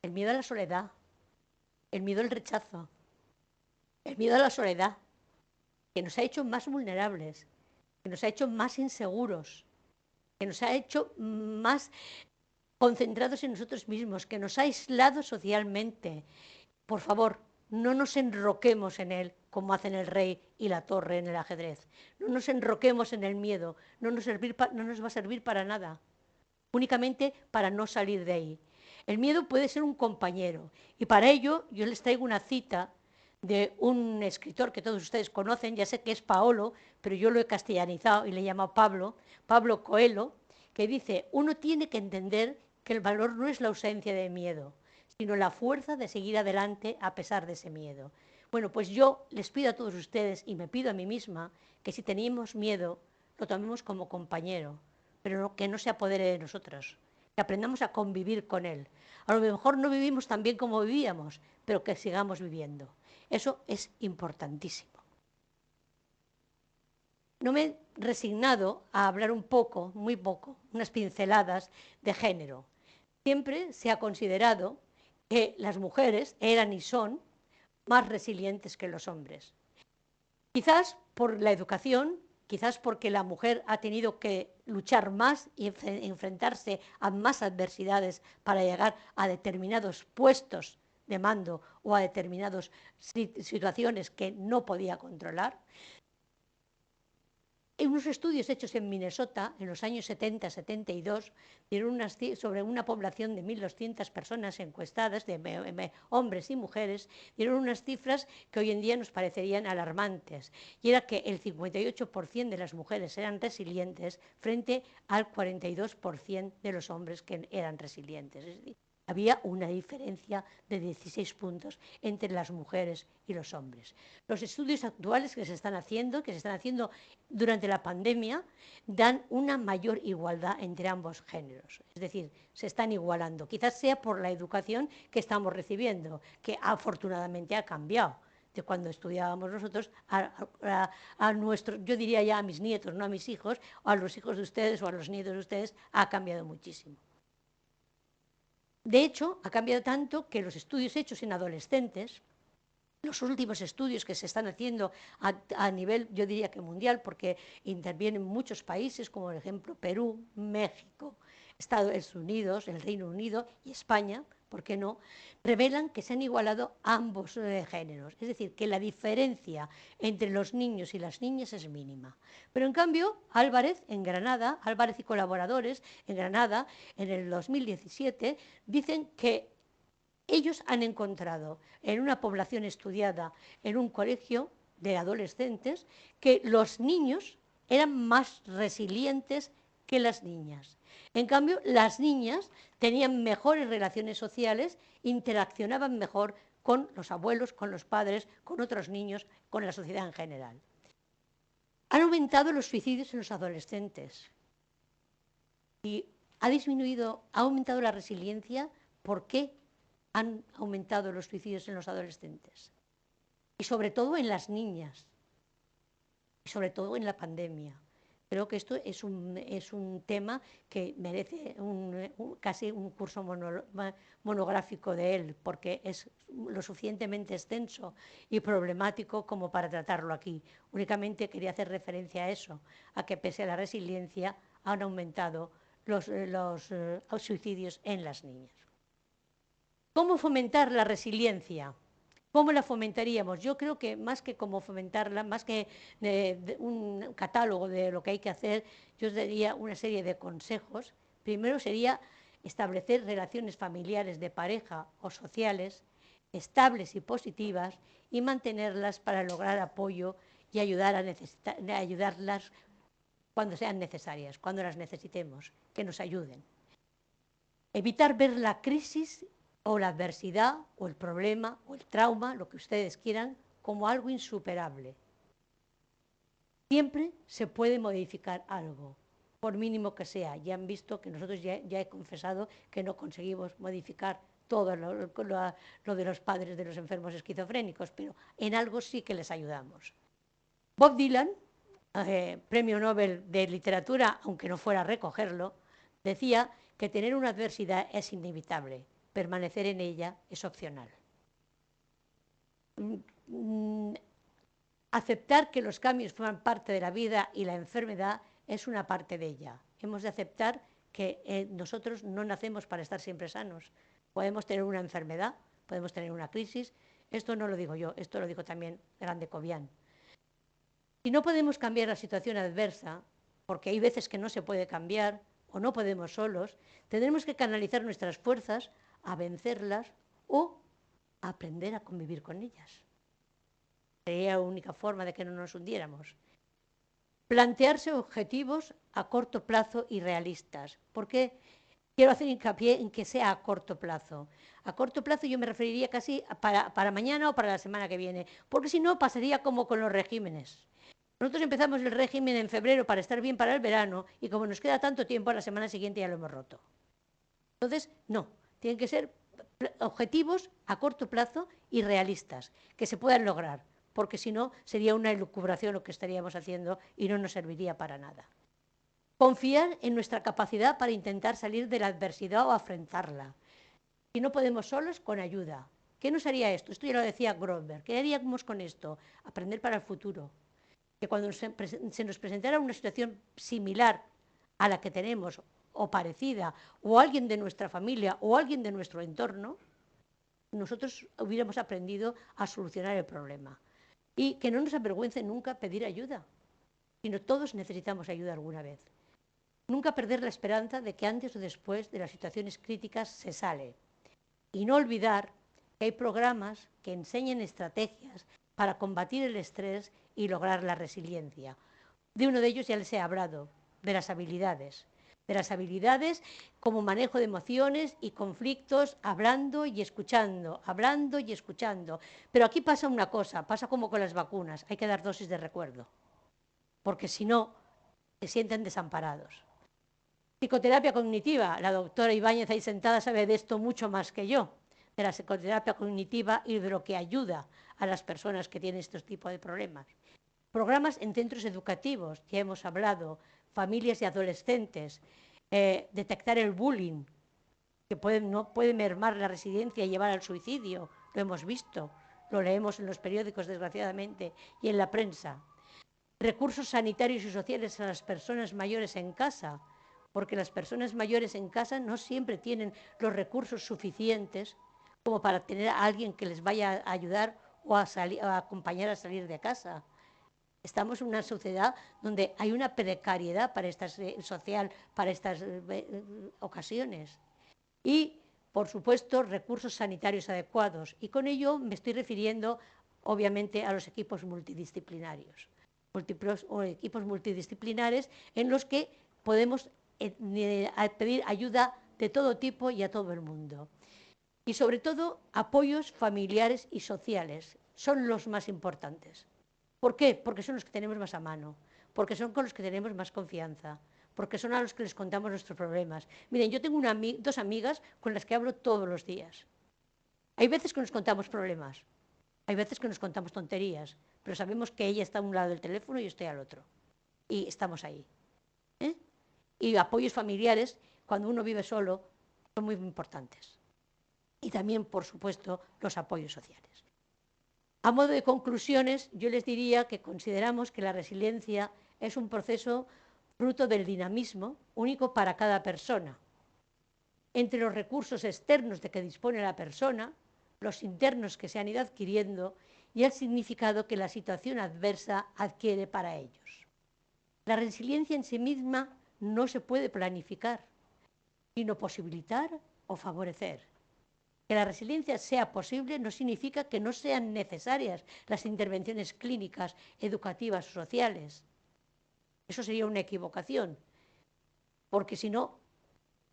el miedo a la soledad, el miedo al rechazo, el miedo a la soledad, que nos ha hecho más vulnerables, que nos ha hecho más inseguros, que nos ha hecho más concentrados en nosotros mismos, que nos ha aislado socialmente. Por favor, no nos enroquemos en él como hacen el rey y la torre en el ajedrez. No nos enroquemos en el miedo, no nos va a servir para nada, únicamente para no salir de ahí. El miedo puede ser un compañero y para ello yo les traigo una cita de un escritor que todos ustedes conocen, ya sé que es Paolo, pero yo lo he castellanizado y le llamo Pablo Coelho, que dice, uno tiene que entender que el valor no es la ausencia de miedo, sino la fuerza de seguir adelante a pesar de ese miedo. Bueno, pues yo les pido a todos ustedes y me pido a mí misma que si tenemos miedo, lo tomemos como compañero, pero que no se apodere de nosotros, que aprendamos a convivir con él. A lo mejor no vivimos tan bien como vivíamos, pero que sigamos viviendo. Eso es importantísimo. No me he resignado a hablar un poco, muy poco, unas pinceladas de género. Siempre se ha considerado que las mujeres eran y son más resilientes que los hombres. Quizás por la educación, quizás porque la mujer ha tenido que luchar más y enfrentarse a más adversidades para llegar a determinados puestos de mando o a determinadas situaciones que no podía controlar. En unos estudios hechos en Minnesota en los años 70-72 dieron sobre una población de 1.200 personas encuestadas, de hombres y mujeres, dieron unas cifras que hoy en día nos parecerían alarmantes, y era que el 58% de las mujeres eran resilientes frente al 42% de los hombres que eran resilientes. Es decir, había una diferencia de 16 puntos entre las mujeres y los hombres. Los estudios actuales que se están haciendo durante la pandemia, dan una mayor igualdad entre ambos géneros. Es decir, se están igualando. Quizás sea por la educación que estamos recibiendo, que afortunadamente ha cambiado de cuando estudiábamos nosotros a nuestros, yo diría ya a mis nietos, no a mis hijos, o a los hijos de ustedes o a los nietos de ustedes, ha cambiado muchísimo. De hecho, ha cambiado tanto que los estudios hechos en adolescentes, los últimos estudios que se están haciendo a nivel, yo diría que mundial, porque intervienen muchos países, como por ejemplo Perú, México, Estados Unidos, el Reino Unido y España, ¿por qué no?, revelan que se han igualado ambos géneros. Es decir, que la diferencia entre los niños y las niñas es mínima. Pero en cambio, Álvarez y colaboradores en Granada, en el 2017, dicen que ellos han encontrado en una población estudiada en un colegio de adolescentes que los niños eran más resilientes que las niñas. En cambio, las niñas tenían mejores relaciones sociales, interaccionaban mejor con los abuelos, con los padres, con otros niños, con la sociedad en general. Han aumentado los suicidios en los adolescentes. Y ha aumentado la resiliencia. ¿Por qué han aumentado los suicidios en los adolescentes? Y sobre todo en las niñas, y sobre todo en la pandemia. Creo que esto es un tema que merece casi un curso monográfico de él, porque es lo suficientemente extenso y problemático como para tratarlo aquí. Únicamente quería hacer referencia a eso, a que pese a la resiliencia han aumentado los suicidios en las niñas. ¿Cómo fomentar la resiliencia? ¿Cómo la fomentaríamos? Yo creo que más que cómo fomentarla, más que un catálogo de lo que hay que hacer, yo os daría una serie de consejos. Primero sería establecer relaciones familiares de pareja o sociales estables y positivas y mantenerlas para lograr apoyo y ayudarlas cuando sean necesarias, cuando las necesitemos, que nos ayuden. Evitar ver la crisis o la adversidad, o el problema, o el trauma, lo que ustedes quieran, como algo insuperable. Siempre se puede modificar algo, por mínimo que sea. Ya han visto que nosotros ya he confesado que no conseguimos modificar todo lo de los padres de los enfermos esquizofrénicos, pero en algo sí que les ayudamos. Bob Dylan, premio Nobel de Literatura, aunque no fuera a recogerlo, decía que tener una adversidad es inevitable. Permanecer en ella es opcional. Aceptar que los cambios forman parte de la vida y la enfermedad es una parte de ella. Hemos de aceptar que nosotros no nacemos para estar siempre sanos. Podemos tener una enfermedad, podemos tener una crisis. Esto no lo digo yo, esto lo dijo también Grande Cobian. Si no podemos cambiar la situación adversa, porque hay veces que no se puede cambiar o no podemos solos, tendremos que canalizar nuestras fuerzas a vencerlas o a aprender a convivir con ellas. Sería la única forma de que no nos hundiéramos. Plantearse objetivos a corto plazo y realistas. ¿Por qué quiero hacer hincapié en que sea a corto plazo? A corto plazo yo me referiría casi para mañana o para la semana que viene, porque si no pasaría como con los regímenes. Nosotros empezamos el régimen en febrero para estar bien para el verano y como nos queda tanto tiempo, a la semana siguiente ya lo hemos roto. Entonces, no. Tienen que ser objetivos a corto plazo y realistas, que se puedan lograr, porque si no sería una elucubración lo que estaríamos haciendo y no nos serviría para nada. Confiar en nuestra capacidad para intentar salir de la adversidad o afrontarla. Si no podemos solos, con ayuda. ¿Qué nos haría esto? Esto ya lo decía Gromberg. ¿Qué haríamos con esto? Aprender para el futuro. Que cuando se nos presentara una situación similar a la que tenemos o parecida, o alguien de nuestra familia o alguien de nuestro entorno, nosotros hubiéramos aprendido a solucionar el problema. Y que no nos avergüence nunca pedir ayuda, sino todos necesitamos ayuda alguna vez. Nunca perder la esperanza de que antes o después de las situaciones críticas se sale. Y no olvidar que hay programas que enseñan estrategias para combatir el estrés y lograr la resiliencia. De uno de ellos ya les he hablado, de las habilidades como manejo de emociones y conflictos, hablando y escuchando. Pero aquí pasa una cosa, pasa como con las vacunas, hay que dar dosis de recuerdo, porque si no, se sienten desamparados. Psicoterapia cognitiva, la doctora Ibáñez ahí sentada sabe de esto mucho más que yo, de la psicoterapia cognitiva y de lo que ayuda a las personas que tienen estos tipos de problemas. Programas en centros educativos, ya hemos hablado, familias y adolescentes, detectar el bullying, que no puede mermar la resiliencia y llevar al suicidio, lo hemos visto, lo leemos en los periódicos desgraciadamente y en la prensa. Recursos sanitarios y sociales a las personas mayores en casa, porque las personas mayores en casa no siempre tienen los recursos suficientes como para tener a alguien que les vaya a ayudar o a acompañar a salir de casa. Estamos en una sociedad donde hay una precariedad social para estas ocasiones. Y, por supuesto, recursos sanitarios adecuados. Y con ello me estoy refiriendo, obviamente, a los equipos multidisciplinarios. Equipos multidisciplinares en los que podemos pedir ayuda de todo tipo y a todo el mundo. Y, sobre todo, apoyos familiares y sociales son los más importantes. ¿Por qué? Porque son los que tenemos más a mano, porque son con los que tenemos más confianza, porque son a los que les contamos nuestros problemas. Miren, yo tengo dos amigas con las que hablo todos los días. Hay veces que nos contamos problemas, hay veces que nos contamos tonterías, pero sabemos que ella está a un lado del teléfono y yo estoy al otro. Y estamos ahí. Y apoyos familiares, cuando uno vive solo, son muy importantes. Y también, por supuesto, los apoyos sociales. A modo de conclusiones, yo les diría que consideramos que la resiliencia es un proceso fruto del dinamismo único para cada persona. Entre los recursos externos de que dispone la persona, los internos que se han ido adquiriendo y el significado que la situación adversa adquiere para ellos. La resiliencia en sí misma no se puede planificar, sino posibilitar o favorecer. Que la resiliencia sea posible no significa que no sean necesarias las intervenciones clínicas, educativas o sociales. Eso sería una equivocación, porque si no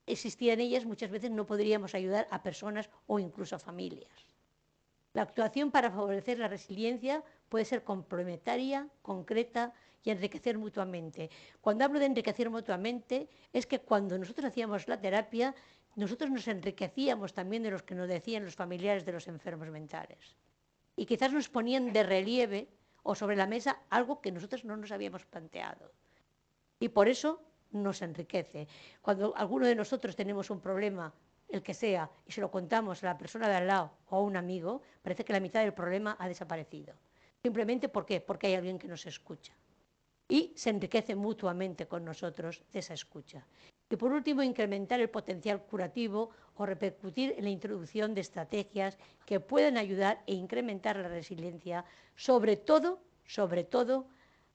existían ellas, muchas veces no podríamos ayudar a personas o incluso a familias. La actuación para favorecer la resiliencia puede ser complementaria, concreta y enriquecer mutuamente. Cuando hablo de enriquecer mutuamente, es que cuando nosotros hacíamos la terapia, nosotros nos enriquecíamos también de los que nos decían los familiares de los enfermos mentales. Y quizás nos ponían de relieve o sobre la mesa algo que nosotros no nos habíamos planteado. Y por eso nos enriquece. Cuando alguno de nosotros tenemos un problema, el que sea, y se lo contamos a la persona de al lado o a un amigo, parece que la mitad del problema ha desaparecido. Simplemente ¿por qué? Porque hay alguien que nos escucha. Y se enriquece mutuamente con nosotros de esa escucha. Y por último, incrementar el potencial curativo o repercutir en la introducción de estrategias que puedan ayudar e incrementar la resiliencia, sobre todo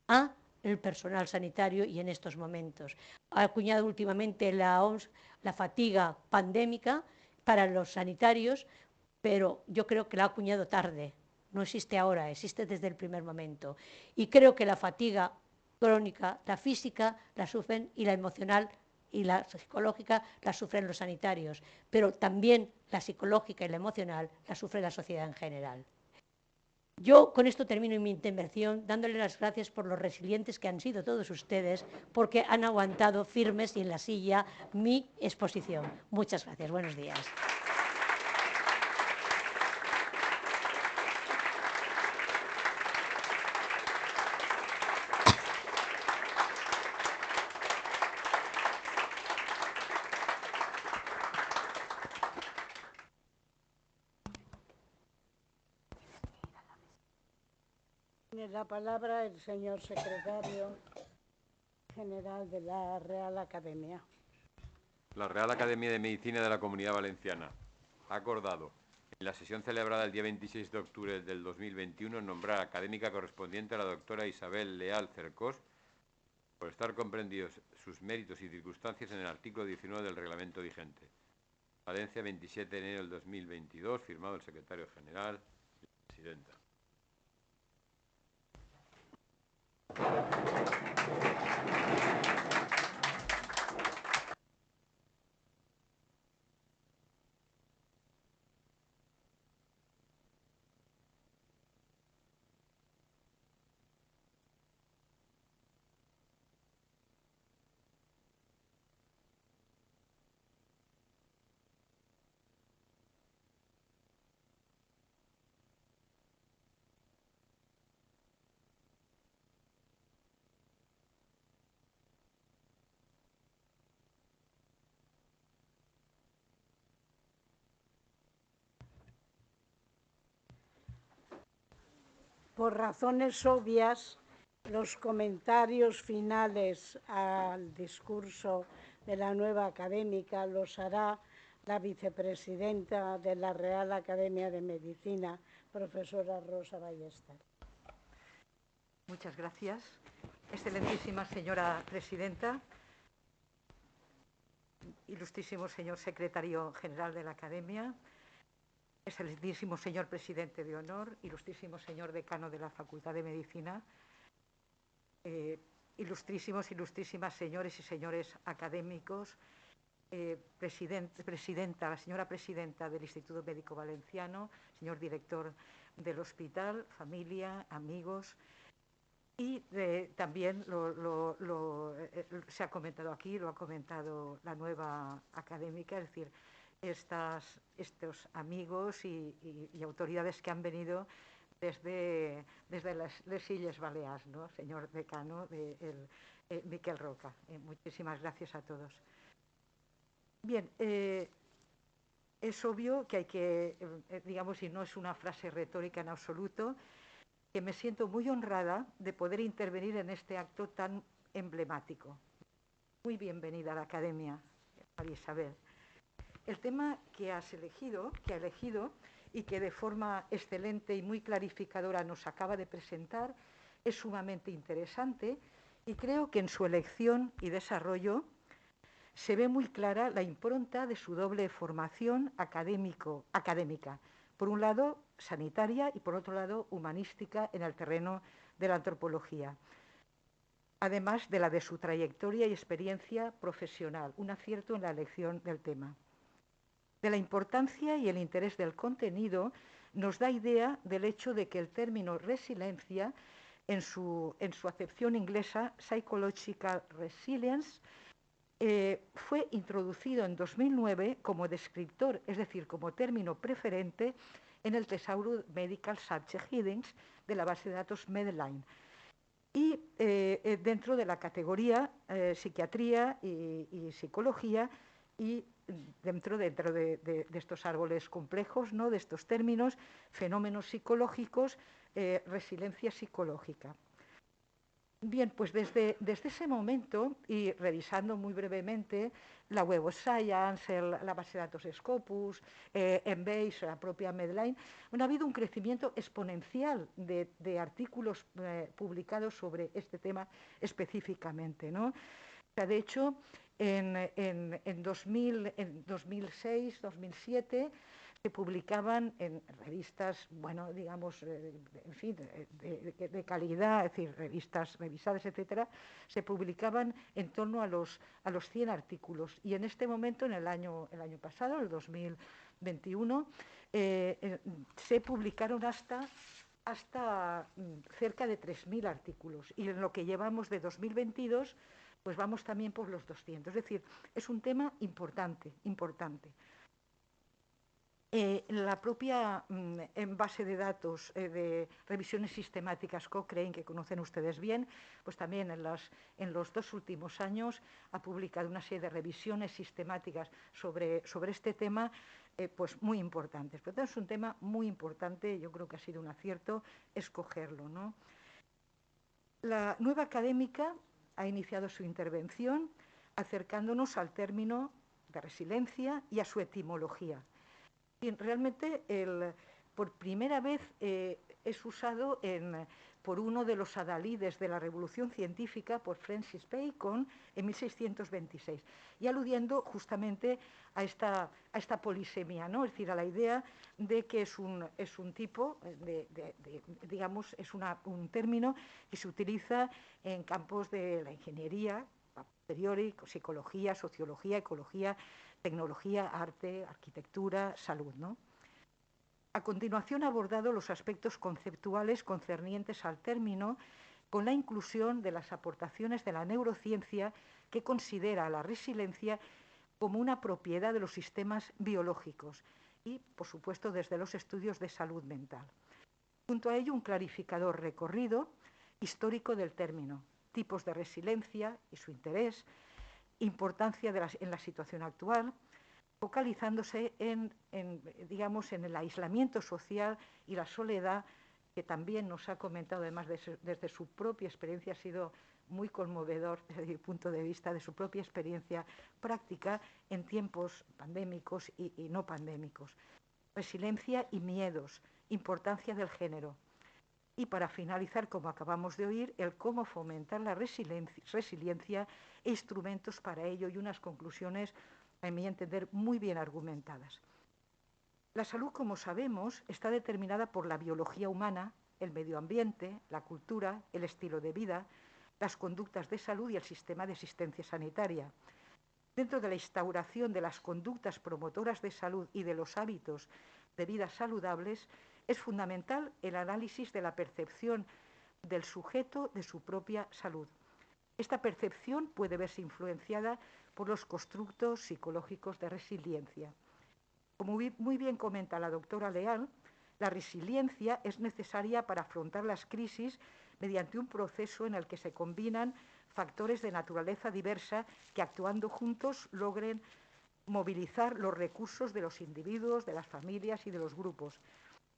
a el personal sanitario y en estos momentos. Ha acuñado últimamente la OMS la fatiga pandémica para los sanitarios, pero yo creo que la ha acuñado tarde. No existe ahora, existe desde el primer momento. Y creo que la fatiga crónica, la física la sufren y la emocional y la psicológica la sufren los sanitarios, pero también la psicológica y la emocional la sufre la sociedad en general. Yo con esto termino mi intervención dándole las gracias por los resilientes que han sido todos ustedes, porque han aguantado firmes y en la silla mi exposición. Muchas gracias. Buenos días. Tiene la palabra el señor secretario general de la Real Academia. La Real Academia de Medicina de la Comunidad Valenciana ha acordado, en la sesión celebrada el día 26 de octubre del 2021, nombrar académica correspondiente a la doctora Isabel Leal Cercós, por estar comprendidos sus méritos y circunstancias en el artículo 19 del reglamento vigente. Valencia, 27 de enero del 2022, firmado el secretario general y la presidenta. Por razones obvias, los comentarios finales al discurso de la nueva académica los hará la vicepresidenta de la Real Academia de Medicina, profesora Rosa Ballester. Muchas gracias. Excelentísima señora presidenta, ilustrísimo señor secretario general de la Academia, excelentísimo señor presidente de honor, ilustrísimo señor decano de la Facultad de Medicina, ilustrísimas señores y señores académicos, la señora presidenta del Instituto Médico Valenciano, señor director del hospital, familia, amigos, Y también se ha comentado aquí, lo ha comentado la nueva académica, es decir, estos amigos y autoridades que han venido desde les Illes Balears, ¿no? Señor decano, Miquel Roca. Muchísimas gracias a todos. Bien, es obvio que hay que, digamos, y no es una frase retórica en absoluto, que me siento muy honrada de poder intervenir en este acto tan emblemático. Muy bienvenida a la Academia, María Isabel. El tema que ha elegido y que de forma excelente y muy clarificadora nos acaba de presentar es sumamente interesante y creo que en su elección y desarrollo se ve muy clara la impronta de su doble formación académica. Por un lado, sanitaria y por otro lado, humanística en el terreno de la antropología. Además de la de su trayectoria y experiencia profesional, un acierto en la elección del tema. De la importancia y el interés del contenido nos da idea del hecho de que el término resiliencia, en su acepción inglesa, psychological resilience, fue introducido en 2009 como descriptor, es decir, como término preferente en el Thesaurus Medical Subject Headings de la base de datos Medline y dentro de la categoría psiquiatría y psicología y dentro de estos árboles complejos, ¿no? De estos términos, fenómenos psicológicos, resiliencia psicológica. Bien, pues desde ese momento, y revisando muy brevemente la Web of Science, la base de datos Scopus, Embase, la propia Medline, ha habido un crecimiento exponencial de artículos publicados sobre este tema específicamente, ¿no? O sea, de hecho, en 2006, 2007, se publicaban en revistas, bueno, digamos, en fin, de calidad, es decir, revistas revisadas, etcétera, se publicaban en torno a los 100 artículos. Y en este momento, en el año pasado, el 2021, se publicaron hasta cerca de 3.000 artículos. Y en lo que llevamos de 2022, pues vamos también por los 200. Es decir, es un tema importante. La propia base de datos de revisiones sistemáticas Cochrane, que conocen ustedes bien, pues también en los 2 últimos años ha publicado una serie de revisiones sistemáticas sobre este tema, pues muy importantes. Por lo tanto, es un tema muy importante, yo creo que ha sido un acierto escogerlo, ¿no? La nueva académica ha iniciado su intervención acercándonos al término de resiliencia y a su etimología. Y realmente por primera vez es usado por uno de los adalides de la Revolución Científica, por Francis Bacon, en 1626, y aludiendo justamente a esta polisemia, ¿no? Es decir, a la idea de que es un tipo, digamos, es un término que se utiliza en campos de la ingeniería, a posteriori, psicología, sociología, ecología, tecnología, arte, arquitectura, salud, ¿no? A continuación ha abordado los aspectos conceptuales concernientes al término con la inclusión de las aportaciones de la neurociencia que considera la resiliencia como una propiedad de los sistemas biológicos y, por supuesto, desde los estudios de salud mental. Junto a ello, un clarificador recorrido histórico del término, tipos de resiliencia y su interés, importancia en la situación actual, focalizándose digamos, en el aislamiento social y la soledad, que también nos ha comentado, además desde su propia experiencia, ha sido muy conmovedor desde mi punto de vista, de su propia experiencia práctica en tiempos pandémicos y no pandémicos. Resiliencia y miedos, importancia del género. Y para finalizar, como acabamos de oír, el cómo fomentar la resiliencia e instrumentos para ello y unas conclusiones, a mi entender, muy bien argumentadas. La salud, como sabemos, está determinada por la biología humana, el medio ambiente, la cultura, el estilo de vida, las conductas de salud y el sistema de asistencia sanitaria. Dentro de la instauración de las conductas promotoras de salud y de los hábitos de vida saludables, es fundamental el análisis de la percepción del sujeto de su propia salud. Esta percepción puede verse influenciada por los constructos psicológicos de resiliencia. Como muy bien comenta la doctora Leal, la resiliencia es necesaria para afrontar las crisis mediante un proceso en el que se combinan factores de naturaleza diversa que, actuando juntos, logren movilizar los recursos de los individuos, de las familias y de los grupos,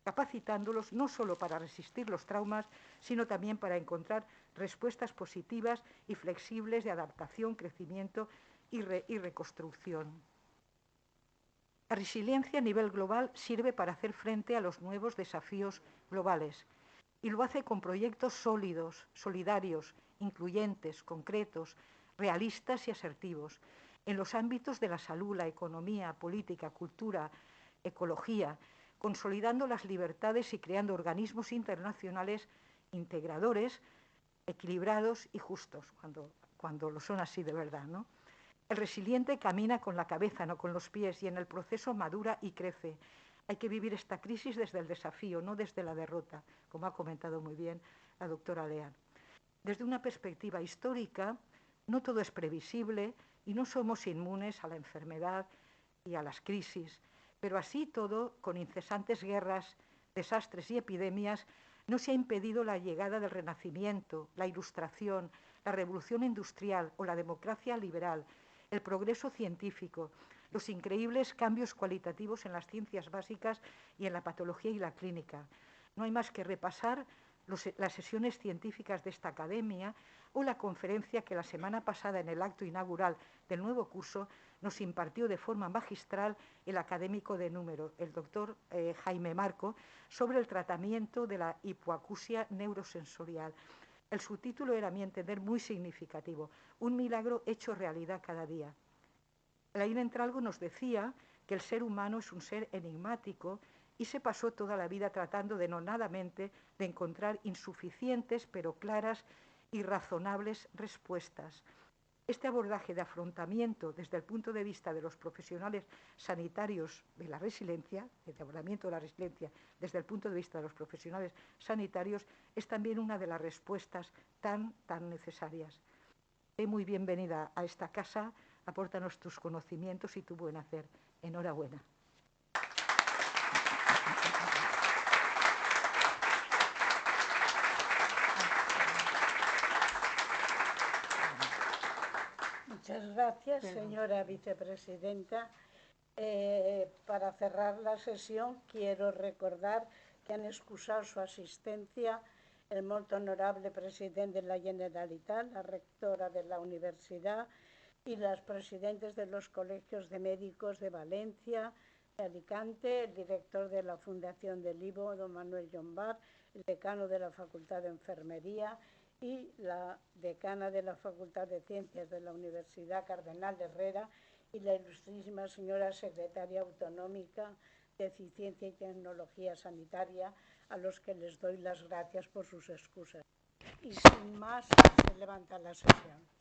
capacitándolos no solo para resistir los traumas, sino también para encontrar respuestas positivas y flexibles de adaptación, crecimiento y reconstrucción. La resiliencia a nivel global sirve para hacer frente a los nuevos desafíos globales y lo hace con proyectos sólidos, solidarios, incluyentes, concretos, realistas y asertivos en los ámbitos de la salud, la economía, política, cultura, ecología, consolidando las libertades y creando organismos internacionales integradores, equilibrados y justos, cuando lo son así de verdad, ¿no? El resiliente camina con la cabeza, no con los pies, y en el proceso madura y crece. Hay que vivir esta crisis desde el desafío, no desde la derrota, como ha comentado muy bien la doctora Leal. Desde una perspectiva histórica, no todo es previsible y no somos inmunes a la enfermedad y a las crisis, pero así todo, con incesantes guerras, desastres y epidemias, no se ha impedido la llegada del Renacimiento, la Ilustración, la Revolución Industrial o la democracia liberal, el progreso científico, los increíbles cambios cualitativos en las ciencias básicas y en la patología y la clínica. No hay más que repasar las sesiones científicas de esta academia o la conferencia que la semana pasada, en el acto inaugural del nuevo curso, nos impartió de forma magistral el académico de número, el doctor Jaime Marco, sobre el tratamiento de la hipoacusia neurosensorial. El subtítulo era, a mi entender, muy significativo: un milagro hecho realidad cada día. Elaine Entralgo nos decía que el ser humano es un ser enigmático y se pasó toda la vida tratando denodadamente de encontrar insuficientes pero claras y razonables respuestas. Este abordaje de afrontamiento desde el punto de vista de los profesionales sanitarios de la resiliencia, de abordamiento de la resiliencia desde el punto de vista de los profesionales sanitarios, es también una de las respuestas tan necesarias. Muy bienvenida a esta casa, apórtanos tus conocimientos y tu buen hacer. Enhorabuena. Muchas gracias, señora vicepresidenta. Para cerrar la sesión, quiero recordar que han excusado su asistencia el molt honorable presidente de la Generalitat, la rectora de la universidad y las presidentes de los colegios de médicos de Valencia, de Alicante, el director de la Fundación del IVO, don Manuel Llombart, el decano de la Facultad de Enfermería y la decana de la Facultad de Ciencias de la Universidad Cardenal Herrera y la ilustrísima señora secretaria autonómica de Eficiencia y Tecnología Sanitaria, a los que les doy las gracias por sus excusas. Y sin más, se levanta la sesión.